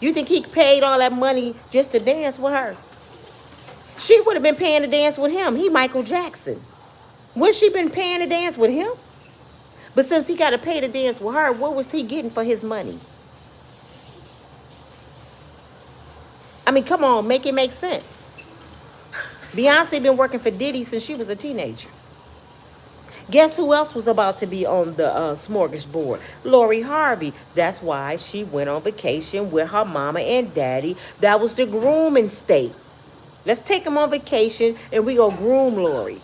S1: You think he paid all that money just to dance with her? She would have been paying to dance with him. He Michael Jackson. Wouldn't she been paying to dance with him? But since he got to pay to dance with her, what was he getting for his money? I mean, come on, make it make sense. Beyonce been working for Diddy since she was a teenager. Guess who else was about to be on the smorgasbord? Lori Harvey. That's why she went on vacation with her mama and daddy. That was the grooming state. Let's take him on vacation and we go groom Lori.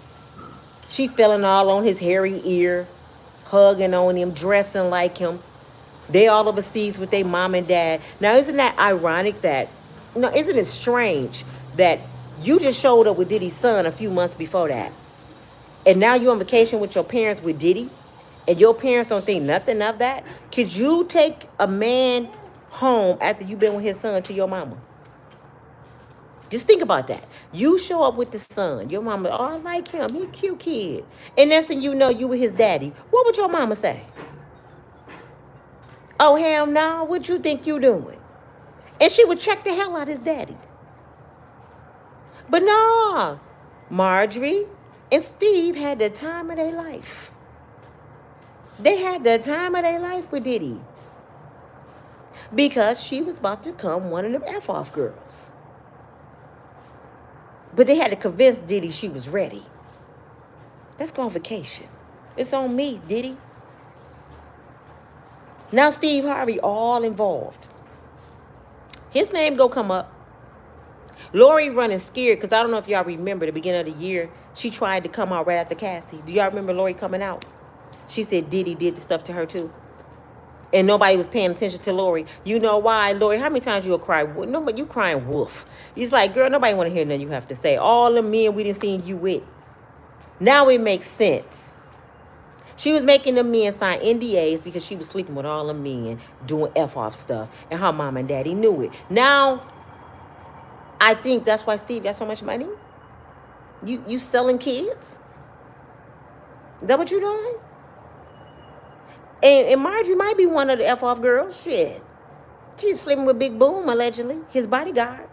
S1: She feeling all on his hairy ear, hugging on him, dressing like him. They all overseas with their mom and dad. Now, isn't that ironic that, isn't it strange that you just showed up with Diddy's son a few months before that? And now you're on vacation with your parents with Diddy? And your parents don't think nothing of that? Could you take a man home after you've been with his son to your mama? Just think about that. You show up with the son. Your mama, oh, I like him. He a cute kid. And next thing you know, you were his daddy. What would your mama say? Oh, hell no. What you think you doing? And she would check the hell out his daddy. But no, Marjorie and Steve had the time of their life. They had the time of their life with Diddy. Because she was about to become one of them F-off girls. But they had to convince Diddy she was ready. Let's go on vacation. It's on me, Diddy. Now Steve Harvey all involved. His name go come up. Lori running scared because I don't know if y'all remember the beginning of the year. She tried to come out right after Cassie. Do y'all remember Lori coming out? She said Diddy did the stuff to her too. And nobody was paying attention to Lori. You know why, Lori? How many times you will cry? No, but you crying wolf. It's like, girl, nobody want to hear nothing you have to say. All the men we didn't see you with. Now it makes sense. She was making the men sign NDAs because she was sleeping with all the men doing F-off stuff. And her mom and daddy knew it. Now, I think that's why Steve got so much money. You selling kids? Is that what you doing? And Marjorie might be one of the F-off girls. Shit. She's sleeping with Big Boom, allegedly. His bodyguard.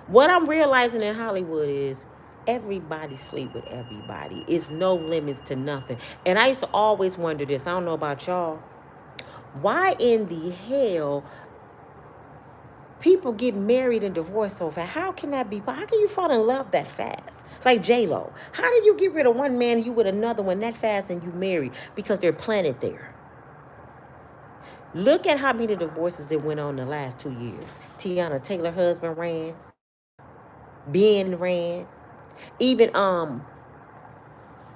S1: What I'm realizing in Hollywood is everybody sleep with everybody. It's no limits to nothing. And I used to always wonder this. I don't know about y'all. Why in the hell people get married and divorced so fast? How can that be? How can you fall in love that fast? Like J-Lo. How do you get rid of one man and you with another one that fast and you marry? Because they're planted there. Look at how many divorces that went on in the last 2 years. Tiana Taylor's husband ran. Ben ran. Even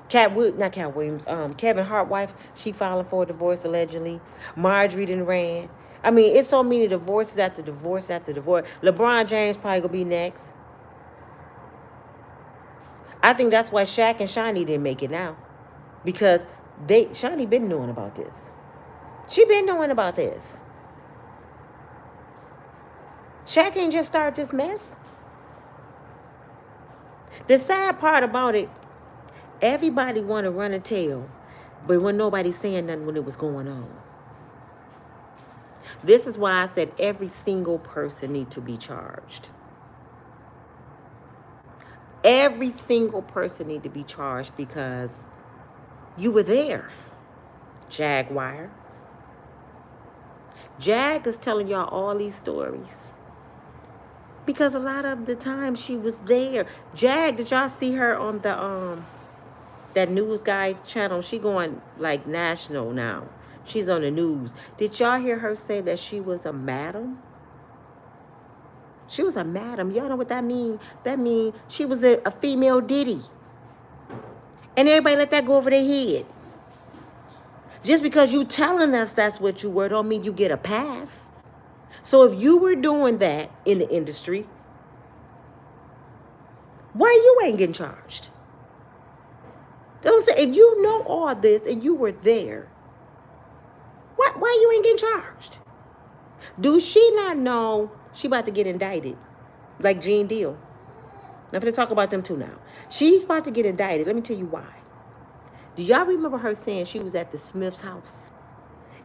S1: Kevin Hart wife, she filing for a divorce allegedly. Marjorie done ran. I mean, it's so many divorces after divorce after divorce. LeBron James probably gonna be next. I think that's why Shaq and Shani didn't make it now. Because Shani been knowing about this. She been knowing about this. Shaq ain't just started this mess. The sad part about it, everybody want to run and tell, but when nobody's saying nothing when it was going on. This is why I said every single person needs to be charged. Every single person needs to be charged because you were there. Jaguar. Jag is telling y'all all these stories. Because a lot of the time she was there. Jag, did y'all see her on the that news guy channel? She going like national now. She's on the news. Did y'all hear her say that she was a madam? She was a madam. Y'all know what that mean? That mean she was a female Diddy. And everybody let that go over their head. Just because you telling us that's what you were don't mean you get a pass. So if you were doing that in the industry, why you ain't getting charged? Don't say, if you know all this and you were there, why you ain't getting charged? Do she not know she about to get indicted? Like Gene Deal. I'm going to talk about them too now. She's about to get indicted. Let me tell you why. Do y'all remember her saying she was at the Smith's house?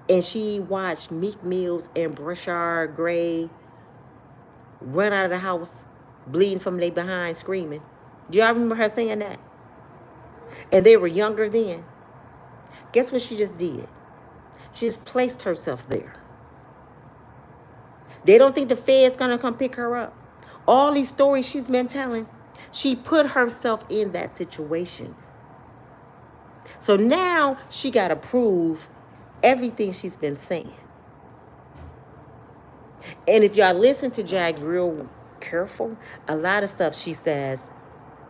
S1: And she watched Meek Mills and Brashard Gray run out of the house, bleeding from their behind, screaming. Do y'all remember her saying that? And they were younger then. Guess what she just did? She just placed herself there. They don't think the Fed's going to come pick her up. All these stories she's been telling, she put herself in that situation. So now she got to prove everything she's been saying. And if y'all listen to Jag real careful, a lot of stuff she says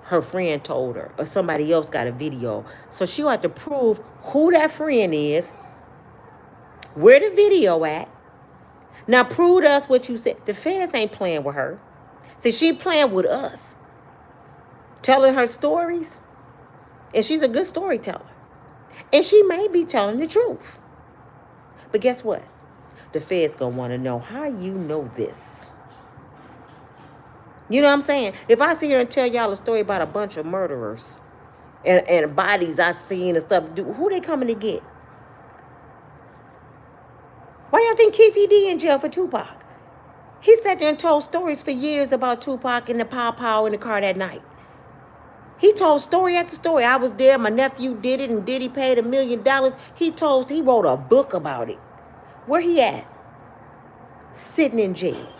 S1: her friend told her or somebody else got a video. So she'll have to prove who that friend is, where the video at. Now prove to us what you said. The feds ain't playing with her. See, she playing with us. Telling her stories. And she's a good storyteller. And she may be telling the truth. But guess what? The feds gonna want to know how you know this. You know what I'm saying? If I sit here and tell y'all a story about a bunch of murderers and bodies I seen and stuff, who they coming to get? Why y'all think Keefe D in jail for Tupac? He sat there and told stories for years about Tupac and the pow in the car that night. He told story after story. I was there, my nephew did it, and Diddy paid $1 million. He wrote a book about it. Where he at? Sitting in jail.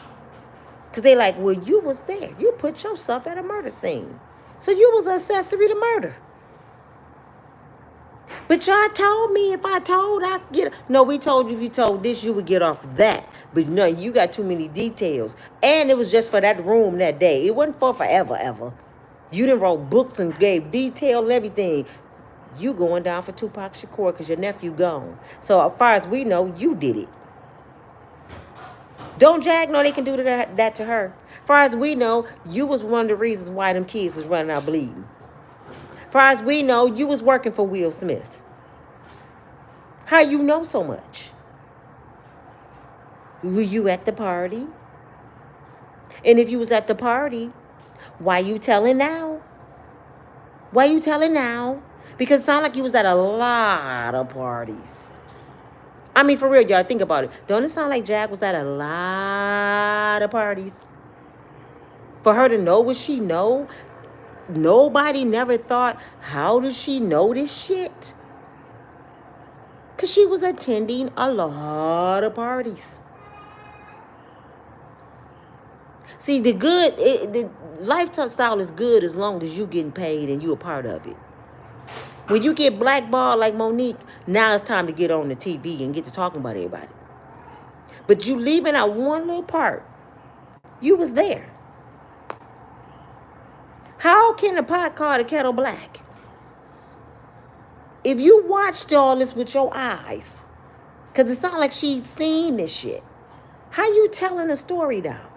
S1: Because they like, well, you was there. You put yourself at a murder scene. So you was accessory to murder. But y'all told me if I told, I get. No, we told you if you told this, you would get off that. But no, you got too many details. And it was just for that room that day. It wasn't for forever, ever. You done wrote books and gave detail and everything. You going down for Tupac Shakur because your nephew gone. So as far as we know, you did it. Don't Jag know they can do that to her. As far as we know, you was one of the reasons why them kids was running out bleeding. As far as we know, you was working for Will Smith. How you know so much? Were you at the party? And if you was at the party, why you telling now? Why you telling now? Because it sounded like you was at a lot of parties. I mean, for real, y'all, think about it. Don't it sound like Jag was at a lot of parties? For her to know what she know, nobody never thought, how does she know this shit? Because she was attending a lot of parties. See, the lifestyle is good as long as you getting paid and you a part of it. When you get blackballed like Monique, now it's time to get on the TV and get to talking about everybody. But you leaving out one little part. You was there. How can the pot call the kettle black? If you watched all this with your eyes, because it sounds like she's seen this shit, how you telling a story now?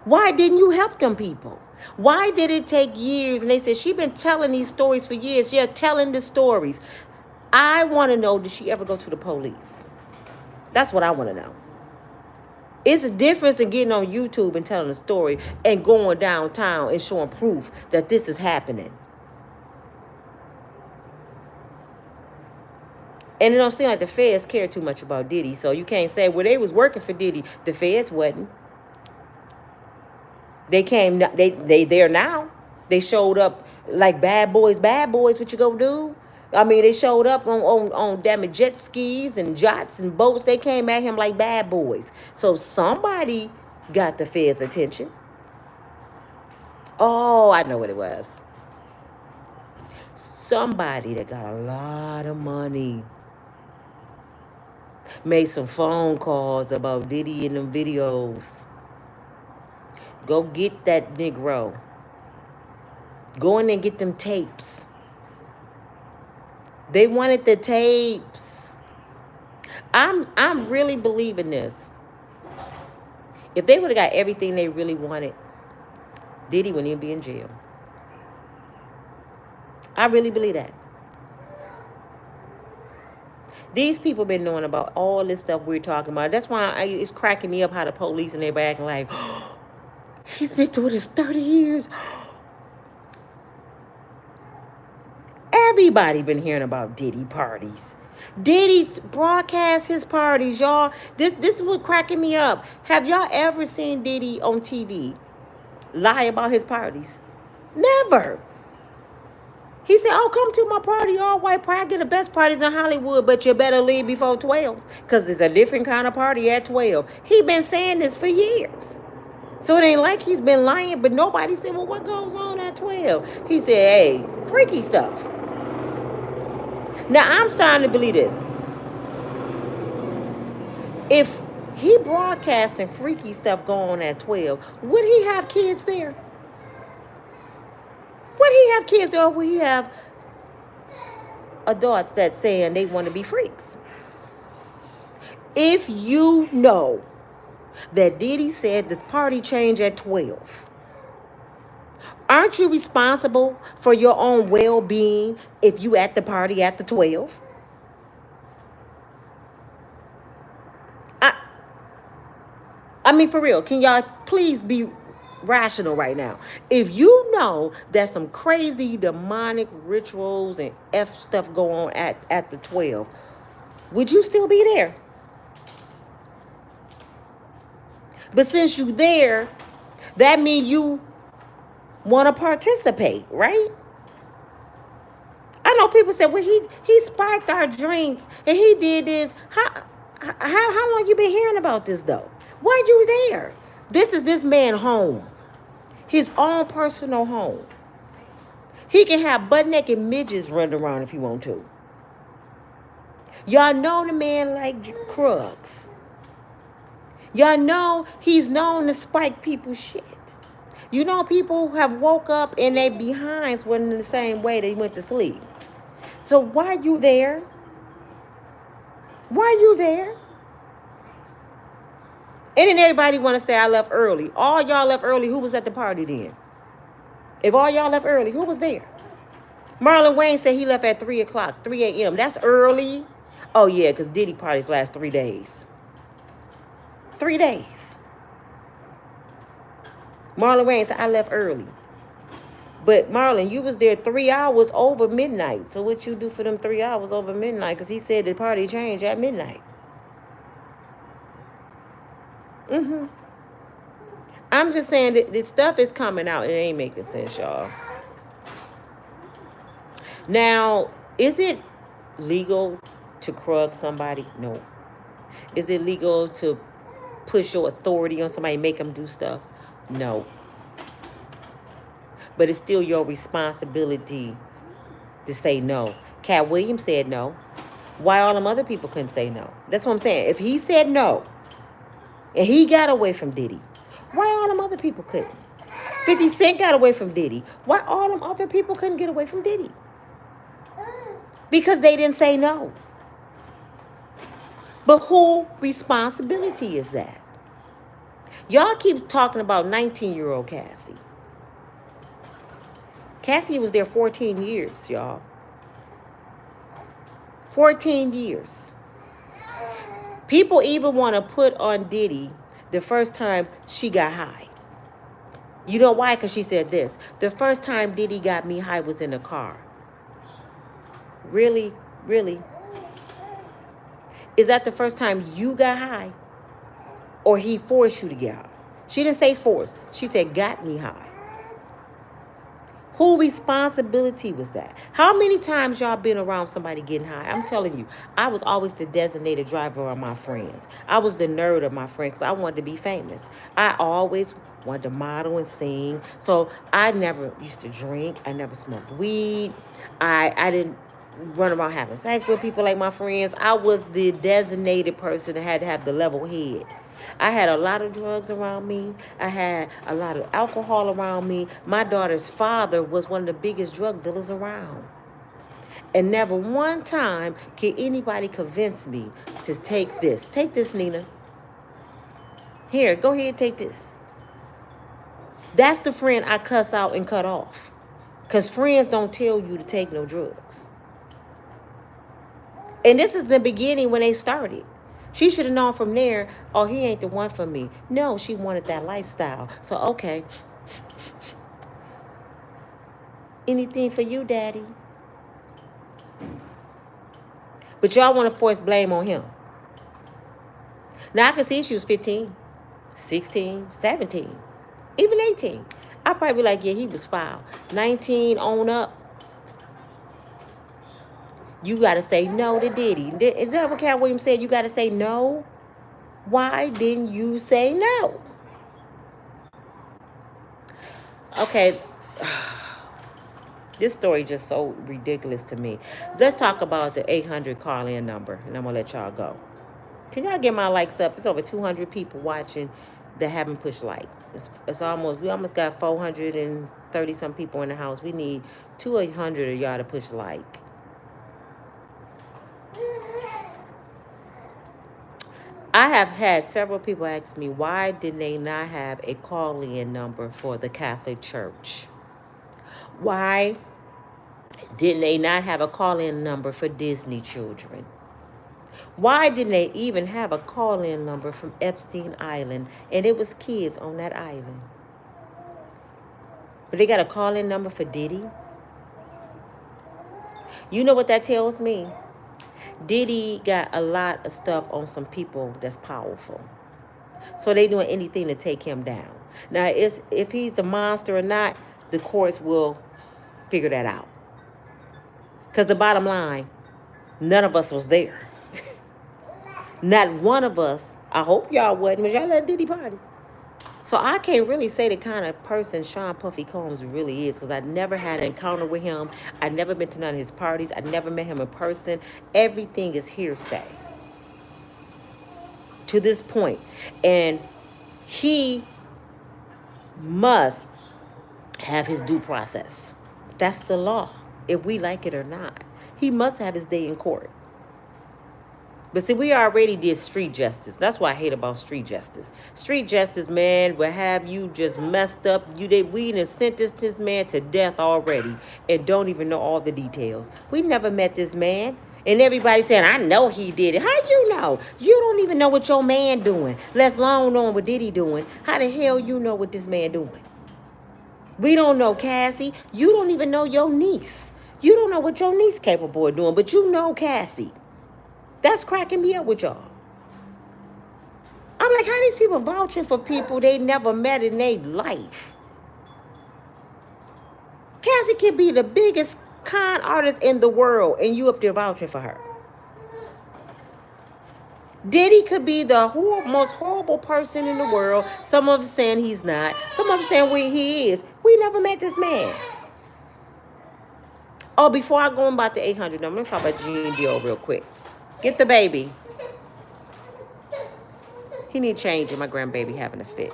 S1: Why didn't you help them people? Why did it take years? And they said she been telling these stories for years. Yeah, telling the stories. I want to know, did she ever go to the police? That's what I want to know. It's a difference in getting on YouTube and telling a story and going downtown and showing proof that this is happening. And it don't seem like the feds care too much about Diddy. So you can't say, well, they was working for Diddy. The feds wasn't. They came, they there now. They showed up like bad boys, what you gonna do? I mean, they showed up on damn it, jet skis and yachts and boats. They came at him like bad boys. So somebody got the feds' attention. Oh, I know what it was. Somebody that got a lot of money made some phone calls about Diddy in them videos. Go get that Negro. Go in and get them tapes. They wanted the tapes. I'm really believing this. If they would have got everything they really wanted, Diddy wouldn't even be in jail. I really believe that. These people been knowing about all this stuff we're talking about. That's why it's cracking me up how the police and everybody acting like, oh, he's been doing this 30 years. Everybody been hearing about Diddy parties. Diddy broadcast his parties, y'all. This is what cracking me up. Have y'all ever seen Diddy on TV lie about his parties? Never. He said, oh, come to my party, all white party. I get the best parties in Hollywood, but you better leave before 12 because it's a different kind of party at 12. He been saying this for years. So it ain't like he's been lying, but nobody said, well, what goes on at 12? He said, hey, freaky stuff. Now, I'm starting to believe this. If he broadcasting freaky stuff going on at 12, would he have kids there? Would he have kids there, or would he have adults that saying they want to be freaks? If you know that Diddy said this party change at 12, aren't you responsible for your own well-being if you at the party at the 12? I mean, for real, can y'all please be rational right now. If you know that some crazy demonic rituals and F stuff go on at the 12, would you still be there? But since you there, that means you want to participate, right? I know people say, well, he spiked our drinks and he did this. How long you been hearing about this though? Why you there? This is this man home. His own personal home. He can have butt-naked midgets running around if he want to. Y'all know the man like Krugs. Y'all know he's known to spike people's shit. You know people have woke up and they behinds wasn't in the same way they went to sleep. So why you there? Why you there? And then everybody want to say I left early. All y'all left early. Who was at the party then? If all y'all left early, who was there? Marlon Wayne said he left at 3 o'clock, 3 a.m. That's early. Oh, yeah, because Diddy parties last 3 days. 3 days. Marlon Wayne said, I left early. But, Marlon, you was there 3 hours over midnight. So what you do for them 3 hours over midnight? Because he said the party changed at midnight. I'm just saying that this stuff is coming out. It ain't making sense, y'all. Now, is it legal to crug somebody? No. Is it legal to push your authority on somebody, make them do stuff? No. But it's still your responsibility to say no. Cat Williams said no. Why all them other people couldn't say no? That's what I'm saying. If he said no, and he got away from Diddy, why all them other people couldn't? 50 Cent got away from Diddy. Why all them other people couldn't get away from Diddy? Because they didn't say no. But whose responsibility is that? Y'all keep talking about 19-year-old Cassie. Cassie was there 14 years, y'all. 14 years. People even want to put on Diddy the first time she got high. You know why? Because she said this. The first time Diddy got me high was in a car. Really? Really? Is that the first time you got high? Or he forced you to get high? She didn't say forced. She said got me high. Whose responsibility was that? How many times y'all been around somebody getting high? I'm telling you, I was always the designated driver of my friends. I was the nerd of my friends because I wanted to be famous. I always wanted to model and sing. So I never used to drink. I never smoked weed. I didn't run around having sex with people like my friends. I was the designated person that had to have the level head. I had a lot of drugs around me. I had a lot of alcohol around me. My daughter's father was one of the biggest drug dealers around. And never one time can anybody convince me to take this. Take this, Nina. Here, go ahead, take this. That's the friend I cuss out and cut off. Because friends don't tell you to take no drugs. And this is the beginning when they started. She should have known from there, oh, he ain't the one for me. No, she wanted that lifestyle. So, okay. Anything for you, Daddy. But y'all want to force blame on him. Now, I can see she was 15, 16, 17, even 18. I'd probably be like, yeah, he was foul. 19 on up. You got to say no to Diddy. Is that what Cat Williams said? You got to say no? Why didn't you say no? Okay. This story just so ridiculous to me. Let's talk about the 800 call-in number, and I'm going to let y'all go. Can y'all get my likes up? It's over 200 people watching that haven't pushed like. We almost got 430-some people in the house. We need 200 of y'all to push like. I have had several people ask me, why did they not have a call-in number for the Catholic Church? Why didn't they not have a call-in number for Disney children? Why didn't they even have a call-in number from Epstein Island? And it was kids on that island. But they got a call-in number for Diddy. You know what that tells me? Diddy got a lot of stuff on some people that's powerful. So they doing anything to take him down. Now, if he's a monster or not, the courts will figure that out. Because the bottom line, none of us was there. Not one of us. I hope y'all wasn't, but y'all at a Diddy party. So I can't really say the kind of person Sean Puffy Combs really is, because I never had an encounter with him. I never been to none of his parties. I never met him in person. Everything is hearsay to this point. And he must have his due process. That's the law, if we like it or not. He must have his day in court. But see, we already did street justice. That's what I hate about street justice. Street justice, man, will have you just messed up. We done sentenced this man to death already and don't even know all the details. We never met this man. And everybody saying, I know he did it. How you know? You don't even know what your man doing. Let's alone know what Diddy doing. How the hell you know what this man doing? We don't know Cassie. You don't even know your niece. You don't know what your niece capable of doing, but you know Cassie. That's cracking me up with y'all. I'm like, how these people vouching for people they never met in their life? Cassie could be the biggest con artist in the world, and you up there vouching for her. Diddy could be the most horrible person in the world. Some of us saying he's not. Some of us saying he is. We never met this man. Oh, before I go about the 800 number, let me talk about Gene Deal real quick. Get the baby. He need changing. My grandbaby having a fit.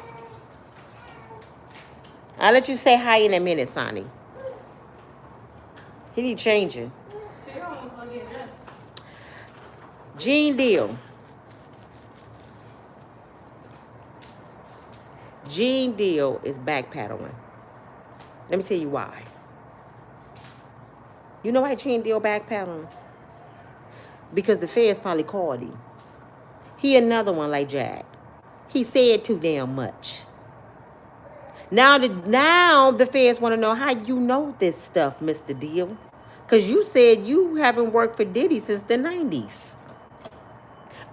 S1: I'll let you say hi in a minute, Sonny. He need changing. Gene Deal. Gene Deal is backpedaling. Let me tell you why. You know why Gene Deal backpedaling? Because the feds probably called him. He another one like Jag. He said too damn much. Now the feds want to know how you know this stuff, Mr. Deal. Because you said you haven't worked for Diddy since the 90s.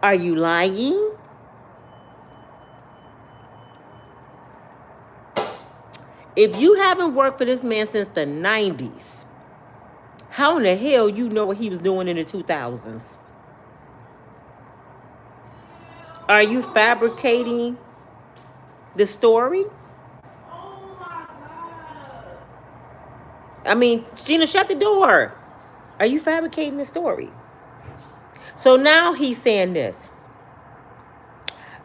S1: Are you lying? If you haven't worked for this man since the 90s, how in the hell you know what he was doing in the 2000s? Are you fabricating the story? Oh my God. I mean, Gina, shut the door. Are you fabricating the story? So now he's saying this.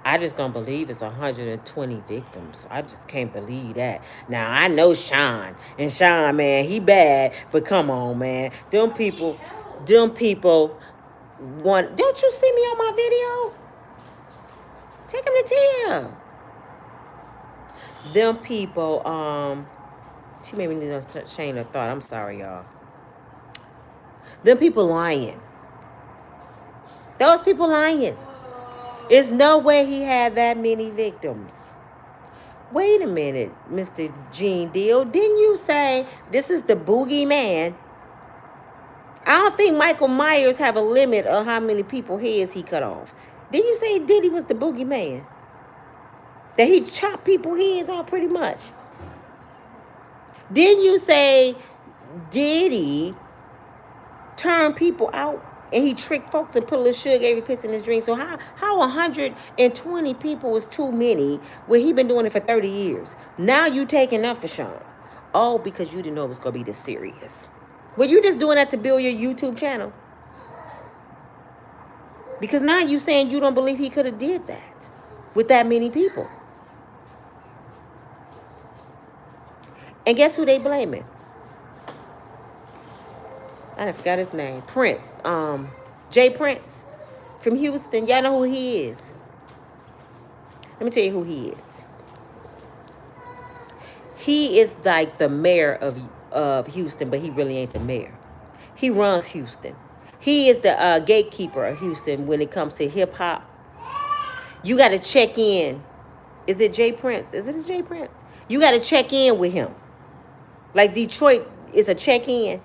S1: I just don't believe it's 120 victims. I just can't believe that. Now, I know Sean. And Sean, man, he bad. But come on, man. Them people want... Don't you see me on my video? Take him to tail. Them people, she made me need a chain of thought. I'm sorry, y'all. Them people lying. Those people lying. There's no way he had that many victims. Wait a minute, Mr. Gene Deal. Didn't you say this is the boogeyman? I don't think Michael Myers have a limit of how many people heads he cut off. Didn't you say Diddy was the boogeyman? That he chopped people heads off pretty much? Didn't you say Diddy turned people out? And he tricked folks and put a little sugar every piss in his drink. So how 120 people is too many when he been doing it for 30 years? Now you taking up for Sean. Oh, because you didn't know it was going to be this serious. Well, you just doing that to build your YouTube channel. Because now you saying you don't believe he could have did that with that many people. And guess who they blaming? I forgot his name. Prince. Jay Prince from Houston. Y'all know who he is. Let me tell you who he is. He is like the mayor of Houston, but he really ain't the mayor. He runs Houston. He is the gatekeeper of Houston when it comes to hip hop. You got to check in. Is it Jay Prince? Is it Jay Prince? You got to check in with him. Like Detroit is a check-in,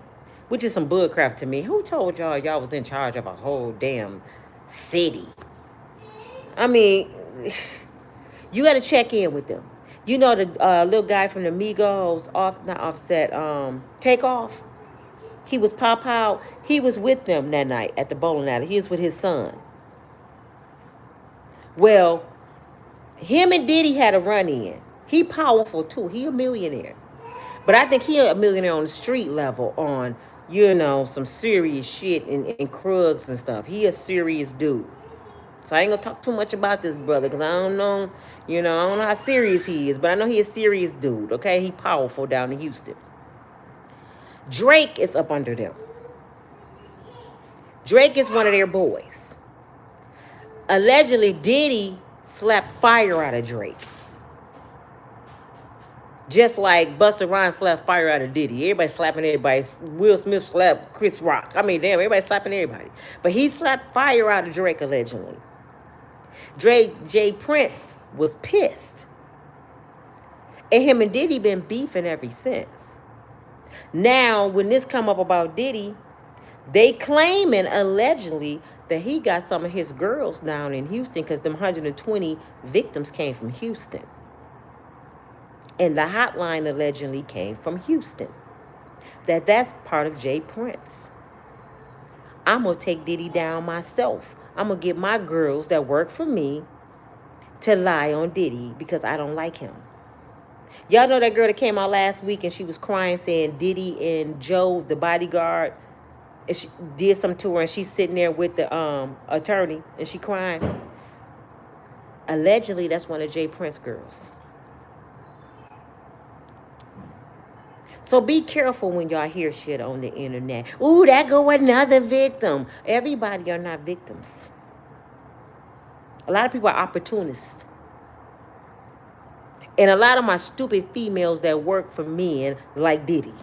S1: which is some bull crap to me. Who told y'all was in charge of a whole damn city? I mean, you got to check in with them. You know the little guy from the Migos, not Offset, Takeoff. He was pop out. He was with them that night at the bowling alley. He was with his son. Well, him and Diddy had a run-in. He powerful too. He a millionaire. But I think he a millionaire on the street level on, some serious shit and Krugs and stuff. He a serious dude. So I ain't gonna talk too much about this brother because I don't know, I don't know how serious he is, but I know he a serious dude, okay? He powerful down in Houston. Drake is up under them. Drake is one of their boys. Allegedly, Diddy slapped fire out of Drake. Just like Busta Rhymes slapped fire out of Diddy. Everybody slapping everybody. Will Smith slapped Chris Rock. I mean, damn, everybody slapping everybody. But he slapped fire out of Drake, allegedly. RayJay Prince was pissed. And him and Diddy been beefing ever since. Now, when this come up about Diddy, they claiming allegedly that he got some of his girls down in Houston because them 120 victims came from Houston. And the hotline allegedly came from Houston. That's part of Jay Prince. I'm going to take Diddy down myself. I'm going to get my girls that work for me to lie on Diddy because I don't like him. Y'all know that girl that came out last week and she was crying saying Diddy and Joe, the bodyguard, and she did something to her and she's sitting there with the attorney and she crying. Allegedly, that's one of Jay Prince girls. So be careful when y'all hear shit on the internet. Ooh, that go another victim. Everybody are not victims. A lot of people are opportunists. And a lot of my stupid females that work for men like Diddy.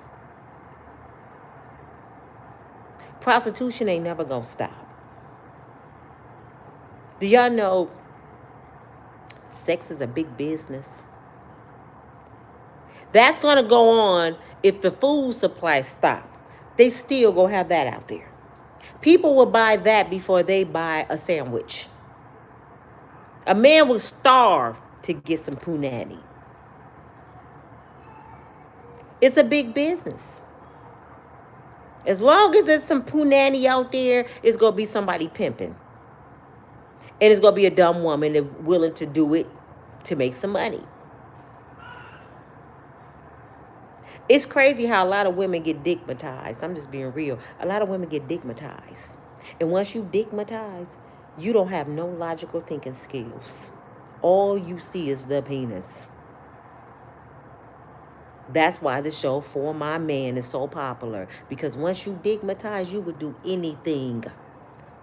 S1: Prostitution ain't never gonna stop. Do y'all know sex is a big business? That's gonna go on if the food supply stop. They still gonna have that out there. People will buy that before they buy a sandwich. A man will starve to get some punani. It's a big business. As long as there's some punani out there, it's going to be somebody pimping. And it's going to be a dumb woman that's willing to do it to make some money. It's crazy how a lot of women get digmatized. I'm just being real. A lot of women get digmatized. And once you digmatize, you don't have no logical thinking skills. All you see is the penis. That's why the show For My Man is so popular. Because once you digmatize, you would do anything.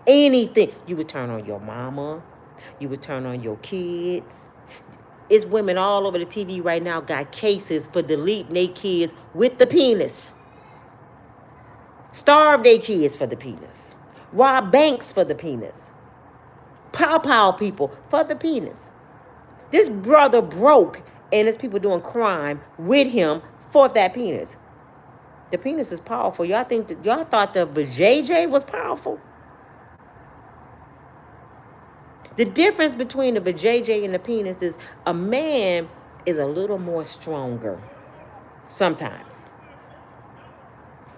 S1: Anything. You would turn on your mama. You would turn on your kids. It's women all over the TV right now got cases for deleting their kids with the penis. Starve their kids for the penis. Rob banks for the penis. Pow people for the penis. This brother broke and there's people doing crime with him for that penis. The penis is powerful. Y'all thought the JJ was powerful? The difference between the vajayjay and the penis is a man is a little more stronger sometimes.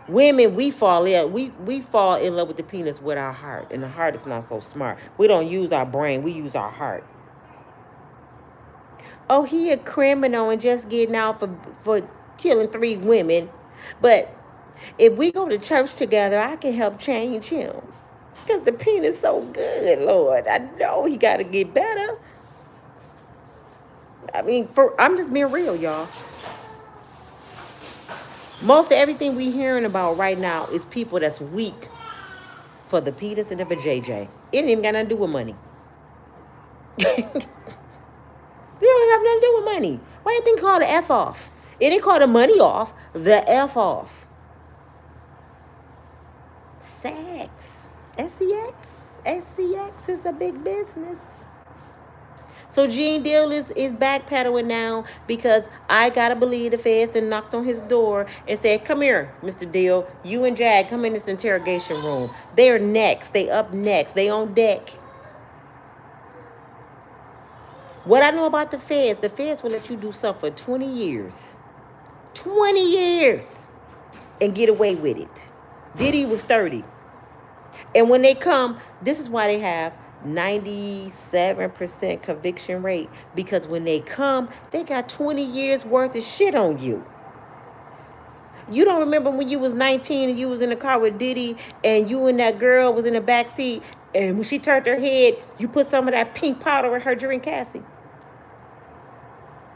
S1: Women, we fall in love with the penis with our heart, and the heart is not so smart. We don't use our brain, we use our heart. Oh, he a criminal and just getting out for killing 3 women. But if we go to church together, I can help change him. Because the penis is so good, Lord. I know he got to get better. I mean, I'm just being real, y'all. Most of everything we hearing about right now is people that's weak for the penis and the vajayjay. It ain't even got nothing to do with money. It don't have nothing to do with money. Why you think called the F off? It ain't called the money off, the F off. Sex. SCX is a big business. So Gene Deal is backpedaling now because I gotta believe the feds and knocked on his door and said, "Come here, Mr. Deal. You and Jag, come in this interrogation room. They are next. They up next. They on deck." What I know about the feds will let you do something for 20 years. 20 years and get away with it. Diddy was 30. And when they come, this is why they have 97% conviction rate. Because when they come, they got 20 years worth of shit on you. You don't remember when you was 19 and you was in the car with Diddy and you and that girl was in the back seat, and when she turned her head, you put some of that pink powder in her drink, Cassie?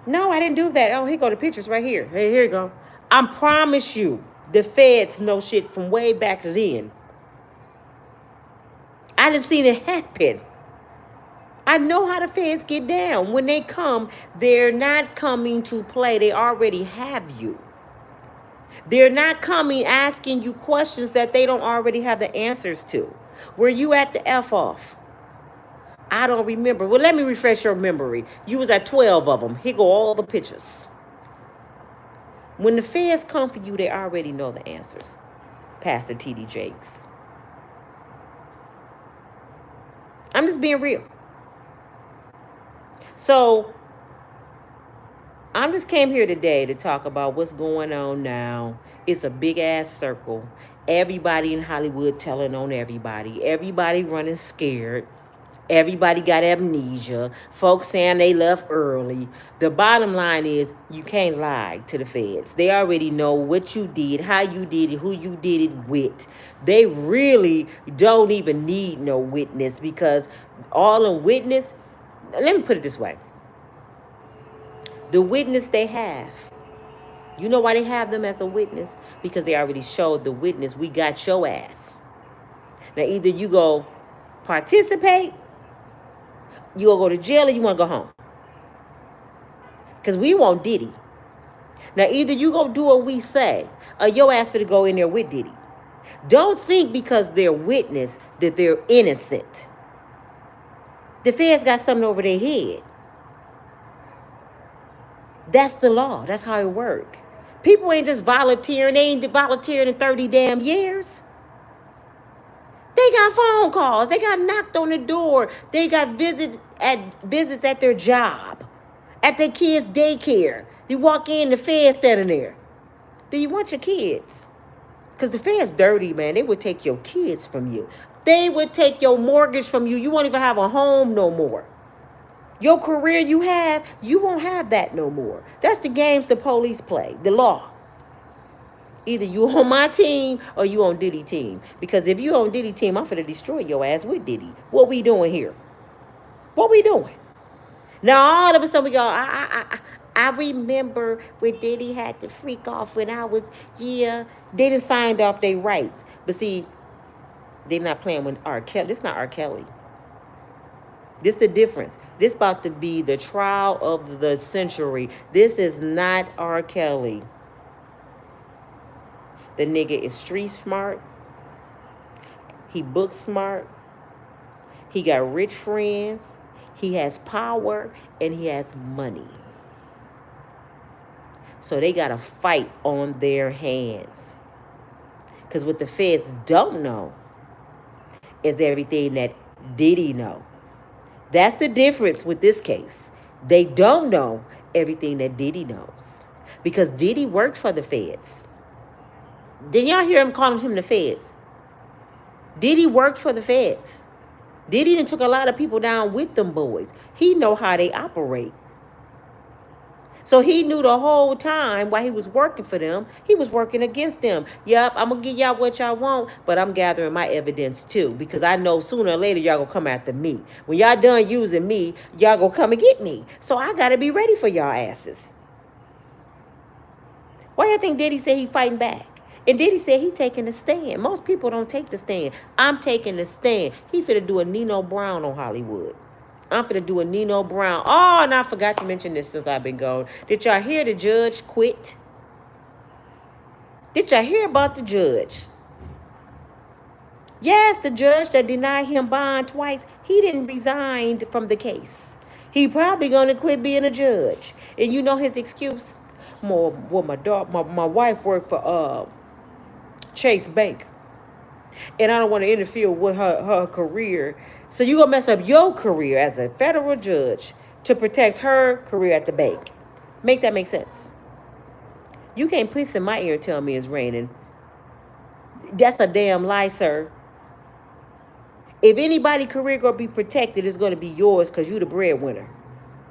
S1: No, I didn't do that. Oh, here go the pictures right here. Hey, here you go. I promise you, the feds know shit from way back then. I done seen it happen. I know how the feds get down. When they come, they're not coming to play. They already have you. They're not coming asking you questions that they don't already have the answers to. Were you at the F off? I don't remember. Well, let me refresh your memory. You was at 12 of them. Here go all the pictures. When the feds come for you, they already know the answers. Pastor T.D. Jakes. I'm just being real. So, I'm just came here today to talk about what's going on now. It's a big ass circle. Everybody in Hollywood telling on everybody. Everybody running scared. Everybody got amnesia. Folks saying they left early. The bottom line is you can't lie to the feds. They already know what you did, how you did it, who you did it with. They really don't even need no witness because all in witness, let me put it this way. The witness they have, you know why they have them as a witness? Because they already showed the witness, we got your ass. Now either you go participate, you gonna go to jail, or you wanna go home. Because we want Diddy. Now either you gonna do what we say, or your ass for to go in there with Diddy. Don't think because they're witness that they're innocent. The feds got something over their head. That's the law. That's how it works. People ain't just volunteering. They ain't volunteering in 30 damn years. They got phone calls. They got knocked on the door. They got visits at their job, at their kids' daycare. You walk in, the feds standing there. Do you want your kids? Because the feds dirty, man. They would take your kids from you. They would take your mortgage from you. You won't even have a home no more. Your career you have, you won't have that no more. That's the games the police play, the law. Either you on my team or you on Diddy team. Because if you on Diddy team, I'm finna destroy your ass with Diddy. What we doing here? What we doing? Now all of a sudden we go, I remember when Diddy had to freak off when I was, they done signed off their rights. But see, they're not playing with R. Kelly. This not R. Kelly. This the difference. This about to be the trial of the century. This is not R. Kelly. The nigga is street smart. He book smart. He got rich friends. He has power and he has money. So they got a fight on their hands. Because what the feds don't know is everything that Diddy know. That's the difference with this case. They don't know everything that Diddy knows. Because Diddy worked for the feds. Didn't y'all hear him calling him the feds? Diddy worked for the feds. Diddy done took a lot of people down with them boys. He know how they operate. So he knew the whole time while he was working for them, he was working against them. Yup, I'm going to give y'all what y'all want, but I'm gathering my evidence too. Because I know sooner or later y'all going to come after me. When y'all done using me, y'all going to come and get me. So I got to be ready for y'all asses. Why y'all think Diddy said he fighting back? And Diddy said he taking a stand. Most people don't take the stand. I'm taking the stand. He finna do a Nino Brown on Hollywood. I'm finna do a Nino Brown. Oh, and I forgot to mention this since I've been gone. Did y'all hear the judge quit? Did y'all hear about the judge? Yes, the judge that denied him bond twice, he didn't resign from the case. He probably gonna quit being a judge. And you know his excuse? My wife worked for Chase Bank, and I don't want to interfere with her career. So you gonna mess up your career as a federal judge to protect her career at the bank. Make that make sense? You can't piss in my ear and tell me it's raining. That's a damn lie, sir. If anybody career gonna be protected, it's gonna be yours because you the breadwinner.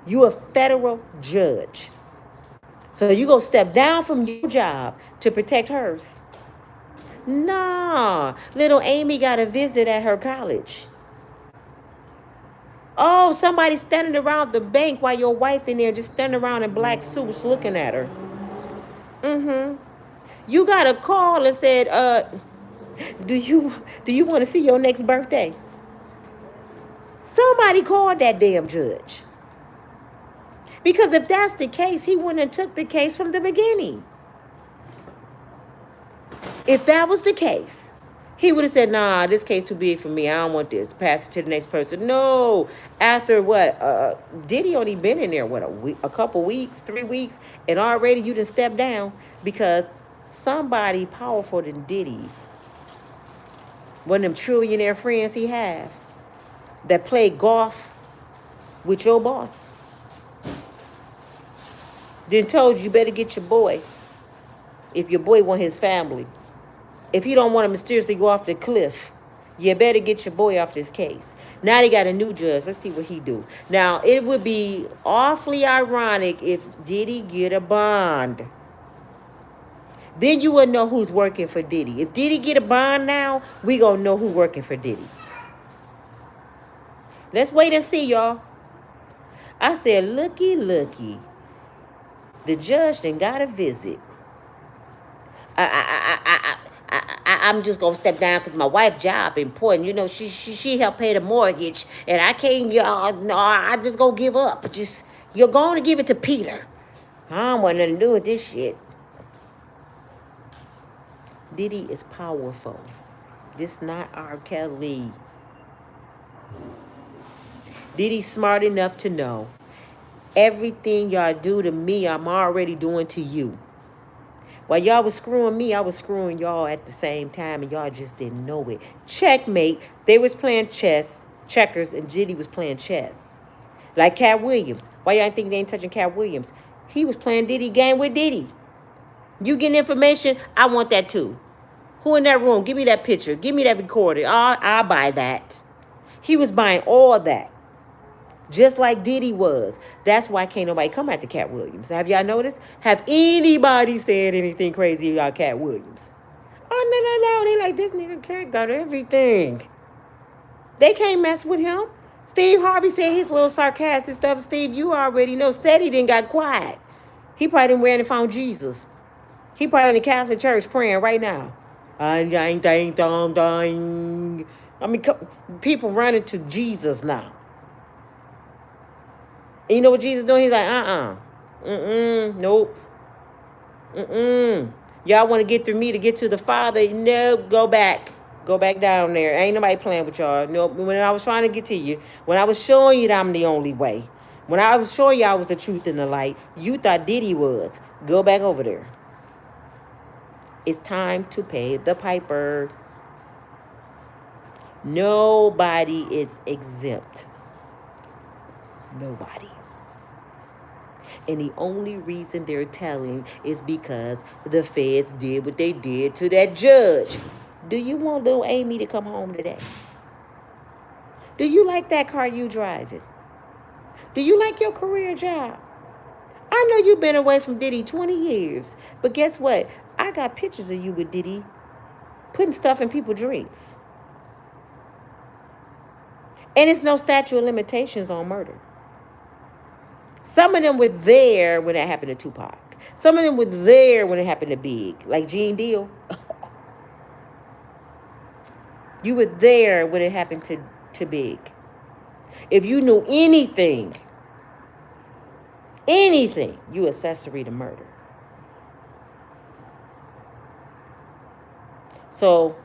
S1: You a federal judge. So you gonna step down from your job to protect hers. Nah, little Amy got a visit at her college. Oh, somebody standing around the bank while your wife in there just standing around in black suits looking at her. You got a call and said, do you want to see your next birthday? Somebody called that damn judge. Because if that's the case, he wouldn't have took the case from the beginning. If that was the case, he would have said, nah, this case too big for me. I don't want this. Pass it to the next person. No. After what? Diddy only been in there, what, a couple weeks, 3 weeks, and already you done stepped down because somebody powerful than Diddy, one of them trillionaire friends he have, that play golf with your boss, then told you better get your boy if your boy want his family. If he don't want to mysteriously go off the cliff, you better get your boy off this case. Now they got a new judge. Let's see what he do. Now, it would be awfully ironic if Diddy get a bond. Then you would know who's working for Diddy. If Diddy get a bond now, we gonna know who's working for Diddy. Let's wait and see, y'all. I said, looky, looky. The judge done got a visit. I'm just gonna step down because my wife's job important. You know, she helped pay the mortgage, and I can't. No, I'm just gonna give up. Just you're going to give it to Peter. I don't want nothing to do with this shit. Diddy is powerful. This not R. Kelly. Diddy's smart enough to know everything y'all do to me, I'm already doing to you. While y'all was screwing me, I was screwing y'all at the same time, and y'all just didn't know it. Checkmate. They was playing checkers, and Diddy was playing chess. Like Cat Williams. Why y'all think they ain't touching Cat Williams? He was playing Diddy game with Diddy. You getting information? I want that too. Who in that room? Give me that picture. Give me that recorder. I'll buy that. He was buying all that. Just like Diddy was. That's why can't nobody come after Cat Williams. Have y'all noticed? Have anybody said anything crazy about Cat Williams? Oh, no. They like, this nigga Cat got everything. They can't mess with him. Steve Harvey said his little sarcastic stuff. Steve, you already know. Said he didn't got quiet. He probably didn't went and found Jesus. He probably in the Catholic Church praying right now. I mean, people running to Jesus now. And you know what Jesus doing? He's like, nope. Y'all want to get through me to get to the Father? No, go back. Go back down there. Ain't nobody playing with y'all. No, when I was trying to get to you, when I was showing you that I'm the only way, when I was showing you I was the truth and the light, you thought Diddy was. Go back over there. It's time to pay the piper. Nobody is exempt. Nobody. And the only reason they're telling is because the feds did what they did to that judge. Do you want little Amy to come home today? Do you like that car you driving? Do you like your career job? I know you've been away from Diddy 20 years, but guess what? I got pictures of you with Diddy putting stuff in people's drinks. And it's no statute of limitations on murder. Some of them were there when it happened to Tupac. Some of them were there when it happened to Big, like Gene Deal. You were there when it happened to Big. If you knew anything, you accessory to murder. So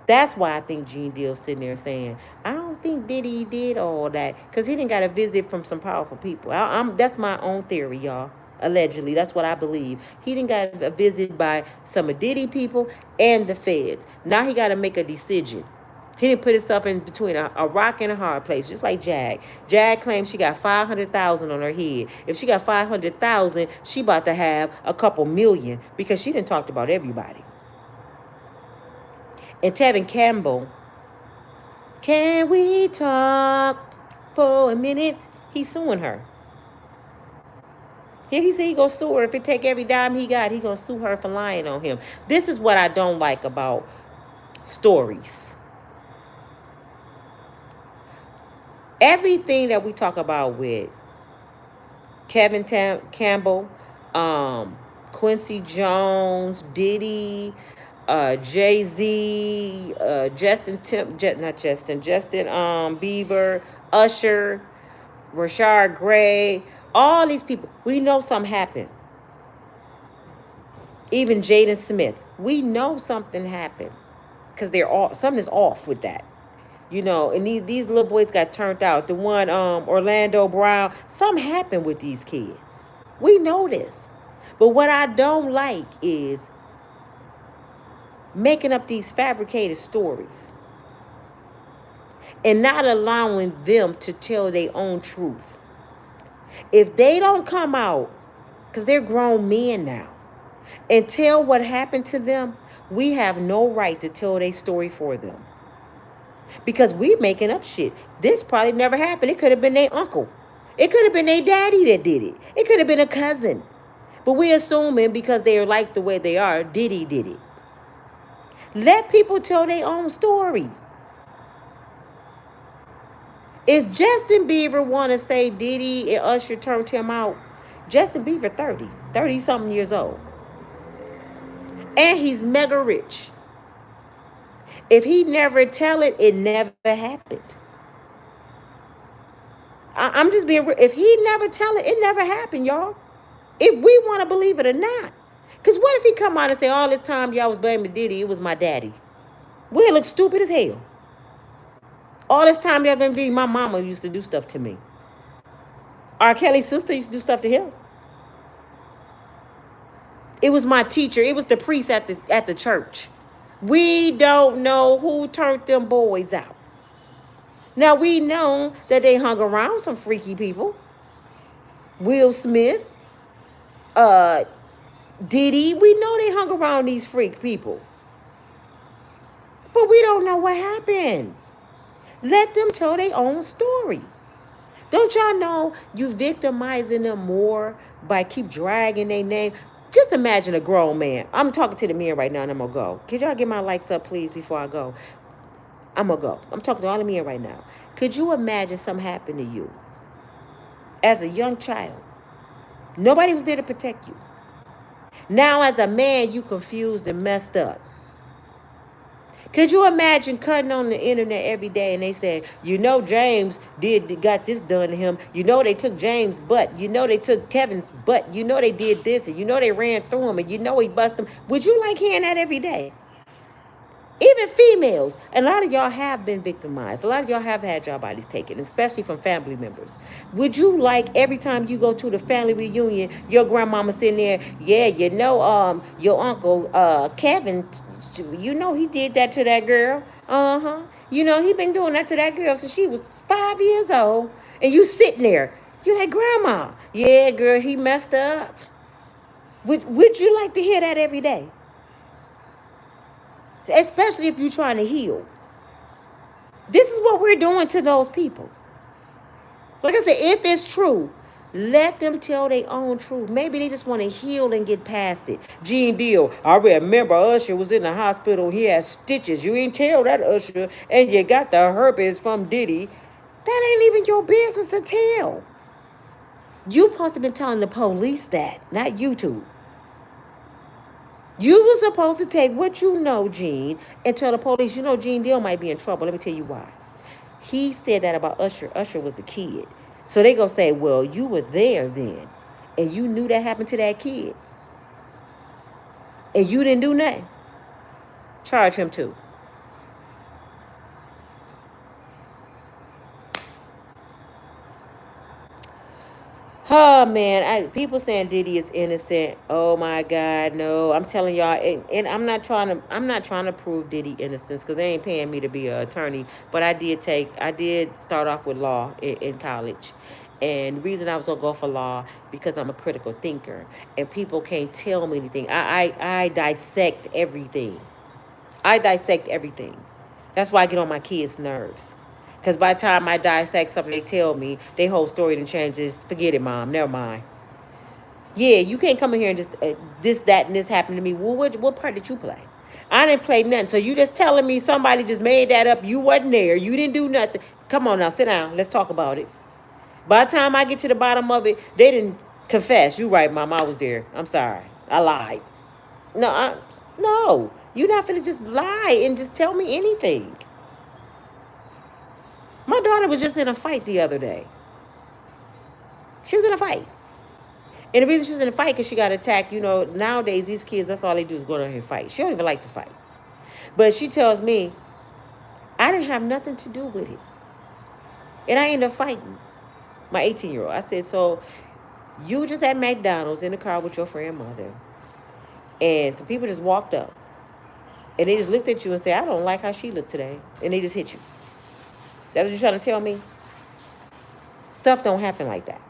S1: That's why I think Gene Deal's sitting there saying, I don't think Diddy did all that. Because he didn't got a visit from some powerful people. That's my own theory, y'all. Allegedly. That's what I believe. He didn't got a visit by some of Diddy people and the feds. Now he got to make a decision. He didn't put himself in between a rock and a hard place, just like Jag. Jag claims she got 500,000 on her head. If she got 500,000, she about to have a couple million because she didn't talk about everybody. And Tevin Campbell, can we talk for a minute? He's suing her. Yeah, he said he gonna sue her. If it take every dime he got, he gonna sue her for lying on him. This is what I don't like about stories. Everything that we talk about with Kevin Campbell, Quincy Jones, Diddy, Jay-Z, Justin Bieber, Usher, Rashard Gray, all these people, we know something happened. Even Jaden Smith, we know something happened because something is off with that. You know, and these little boys got turned out. The one, Orlando Brown, something happened with these kids. We know this. But what I don't like is making up these fabricated stories and not allowing them to tell their own truth. If they don't come out, because they're grown men now, and tell what happened to them, we have no right to tell their story for them. Because we making up shit. This probably never happened. It could have been their uncle. It could have been their daddy that did it. It could have been a cousin. But we assuming because they are like the way they are, Diddy did it. Let people tell their own story. If Justin Bieber want to say Diddy and Usher turned him out, Justin Bieber 30-something years old. And he's mega rich. If he never tell it, it never happened. I'm just being real. If he never tell it, it never happened, y'all. If we want to believe it or not. Because what if he come out and say, all this time y'all was blaming Diddy, it was my daddy. We'll look stupid as hell. All this time y'all been Diddy, my mama used to do stuff to me. R. Kelly's sister used to do stuff to him. It was my teacher. It was the priest at the church. We don't know who turned them boys out. Now, we know that they hung around some freaky people. Will Smith, Diddy, we know they hung around these freak people. But we don't know what happened. Let them tell their own story. Don't y'all know you victimizing them more by keep dragging their name? Just imagine a grown man. I'm talking to the men right now and I'm going to go. Could y'all get my likes up, please, before I go? I'm going to go. I'm talking to all the men right now. Could you imagine something happened to you as a young child? Nobody was there to protect you. Now, as a man, you confused and messed up. Could you imagine cutting on the internet every day and they said, you know, James got this done to him. You know, they took James' butt. You know, they took Kevin's butt. You know, they did this. And you know, they ran through him. And you know, he busted him. Would you like hearing that every day? Even females. A lot of y'all have been victimized. A lot of y'all have had your bodies taken, especially from family members. Would you like every time you go to the family reunion, your grandmama sitting there, yeah, you know, your uncle, Kevin, you know, he did that to that girl. You know, he been doing that to that girl since she was 5 years old. And you sitting there. You're like, Grandma, yeah, girl, he messed up. Would you like to hear that every day? Especially if you're trying to heal. This is what we're doing to those people. Like I said, if it's true, let them tell their own truth. Maybe they just want to heal and get past it. Gene Deal, I remember Usher was in the hospital. He had stitches. You ain't tell that, Usher. And you got the herpes from Diddy. That ain't even your business to tell. You supposed to be telling the police that, not YouTube. You were supposed to take what you know, Gene, and tell the police, you know, Gene Deal might be in trouble. Let me tell you why. He said that about Usher. Usher was a kid. So they going to say, well, you were there then, and you knew that happened to that kid, and you didn't do nothing. Charge him too. Oh man, people saying Diddy is innocent. Oh my God, no! I'm telling y'all, and I'm not trying to prove Diddy innocence because they ain't paying me to be an attorney. But I did start off with law in college, and the reason I was gonna go for law because I'm a critical thinker, and people can't tell me anything. I dissect everything. I dissect everything. That's why I get on my kids' nerves. Because by the time I dissect something, they tell me their whole story done changes. Forget it, mom. Never mind. Yeah, you can't come in here and just this, that, and this happened to me. Well, what part did you play? I didn't play nothing. So you just telling me somebody just made that up. You wasn't there. You didn't do nothing. Come on now, sit down. Let's talk about it. By the time I get to the bottom of it, they didn't confess. You right, mom. I was there. I'm sorry. I lied. No. You're not finna just lie and just tell me anything. My daughter was just in a fight the other day. She was in a fight. And the reason she was in a fight because she got attacked. You know, nowadays these kids, that's all they do is go down here and fight. She don't even like to fight. But she tells me, I didn't have nothing to do with it. And I ended up fighting my 18-year-old. I said, so you just at McDonald's in the car with your friend mother. And some people just walked up. And they just looked at you and said, I don't like how she looked today. And they just hit you. That's what you're trying to tell me? Stuff don't happen like that.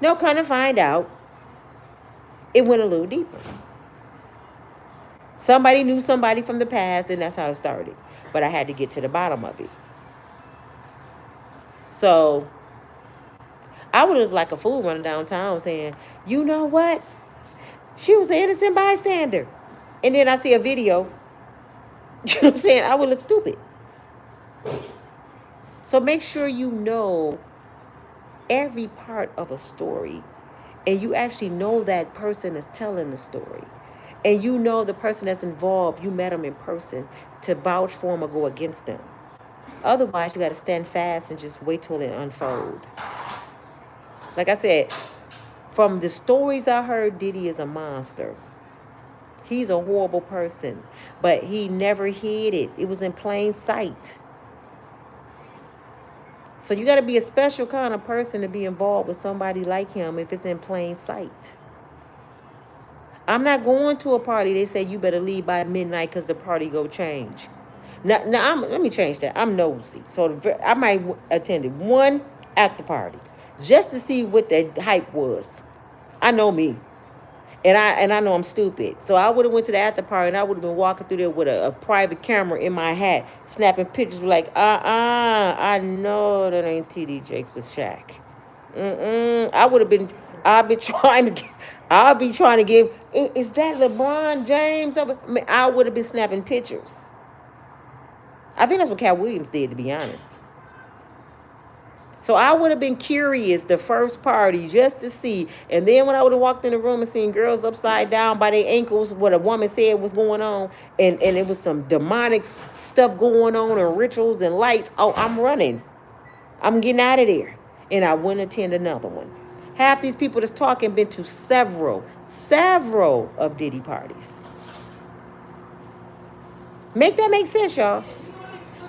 S1: No, kind of find out, it went a little deeper. Somebody knew somebody from the past, and that's how it started. But I had to get to the bottom of it. So I would have like a fool running downtown saying, you know what? She was an innocent bystander. And then I see a video. You know what I'm saying? I would look stupid. So make sure you know every part of a story, and you actually know that person is telling the story, and you know the person that's involved, you met them in person to vouch for them or go against them. Otherwise, you got to stand fast and just wait till it unfolds. Like I said, from the stories I heard, Diddy is a monster. He's a horrible person, but he never hid it. It was in plain sight. So you got to be a special kind of person to be involved with somebody like him if it's in plain sight. I'm not going to a party. They say you better leave by midnight because the party go change. Now let me change that. I'm nosy. So I might attend one after party just to see what the hype was. I know me. And I know I'm stupid. So I would have went to the after party and I would have been walking through there with a private camera in my hat, snapping pictures like, I know that ain't TD Jakes with Shaq. I'll be trying to give, is that LeBron James? I would have been snapping pictures. I think that's what Cat Williams did, to be honest. So I would have been curious the first party just to see. And then when I would have walked in the room and seen girls upside down by their ankles, what a woman said was going on, and it was some demonic stuff going on and rituals and lights, oh, I'm running. I'm getting out of there. And I wouldn't attend another one. Half these people that's talking been to several of Diddy parties. Make that make sense, y'all.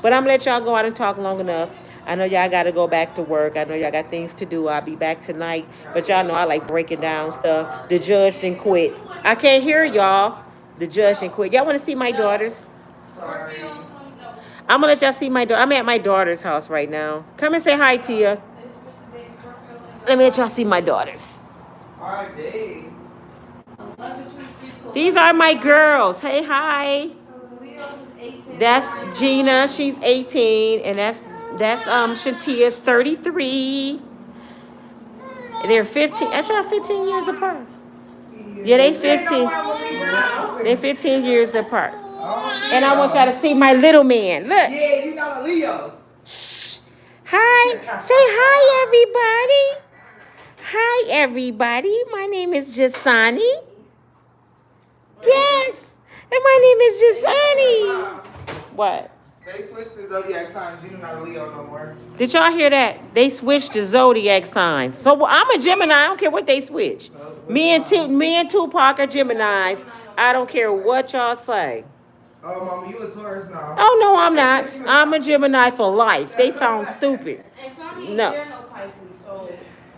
S1: But I'm going to let y'all go out and talk long enough. I know y'all got to go back to work. I know y'all got things to do. I'll be back tonight. But y'all know I like breaking down stuff. The judge didn't quit. I can't hear y'all. The judge didn't quit. Y'all want to see my daughters?
S2: Sorry.
S1: I'm going to let y'all see my daughter. I'm at my daughter's house right now. Come and say hi, Tia. Let me let y'all see my daughters. These are my girls. Hey, hi. That's Gina. She's 18. And that's Shantia's 33. And they're 15. Actually, 15 years apart. Yeah, they 15. They're 15 years apart. And I want y'all to see my little man. Look.
S2: Yeah, you're not a Leo.
S1: Shh. Hi. Say hi, everybody. Hi, everybody. My name is Jasani. Yes. And my name is Jasani. What?
S2: They switched the zodiac signs. You're not a Leo no more.
S1: Did y'all hear that? They switched the zodiac signs. So I'm a Gemini. I don't care what they switch. Me and Tupac are Geminis. I don't care what y'all say.
S2: Oh, Mama, you a Taurus now.
S1: Oh, no, I'm not. I'm a Gemini for life. They sound stupid.
S3: And some
S1: No.
S3: they're no Pisces, so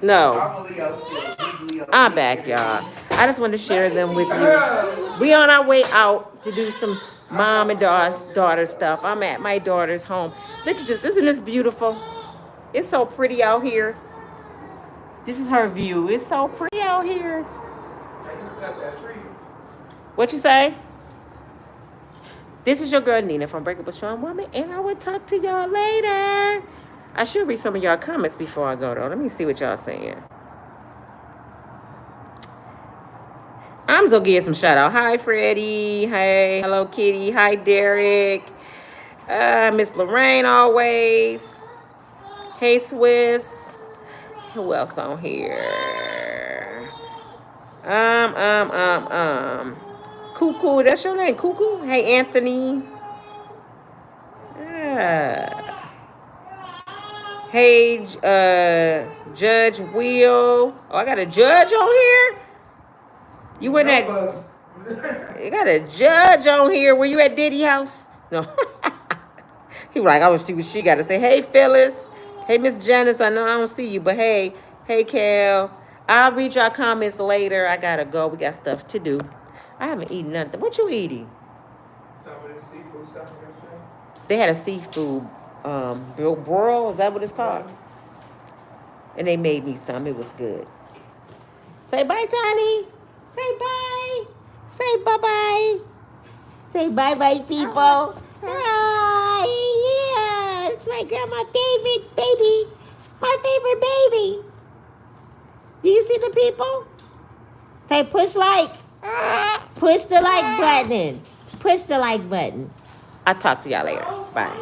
S1: No.
S2: I'm a Leo still. Big Leo.
S1: I'm back, y'all. I just wanted to share them with you. We on our way out to do some mom and daughter stuff. I'm at my daughter's home. Look at this. Isn't this beautiful? It's so pretty out here. This is her view. It's so pretty out here. What you say? This is your girl Nina from Unbreakable Strong Women, and I will talk to y'all later. I should read some of y'all comments before I go, though. Let me see what y'all saying. I'm just gonna give some shout out. Hi, Freddie. Hey, hello, Kitty. Hi, Derek. Miss Lorraine always. Hey, Swiss. Who else on here? Cuckoo. That's your name, Cuckoo. Hey, Anthony. Hey, Judge Will. Oh, I got a judge on here. You went at. You got a judge on here. Were you at Diddy house? No. He was like, I want to see what she got to say. Hey, Phyllis. Hey, Miss Janice. I know I don't see you, but hey, Cal. I'll read your comments later. I gotta go. We got stuff to do. I haven't eaten nothing. What you eating? They had a seafood broil. Is that what it's called? And they made me some. It was good. Say bye, Sonny. Say bye. Say bye-bye. Say bye-bye, people. Hi. Yeah, it's my grandma David, baby. My favorite baby. Do you see the people? Say push like. Push the like button. Push the like button. I'll talk to y'all later. Bye.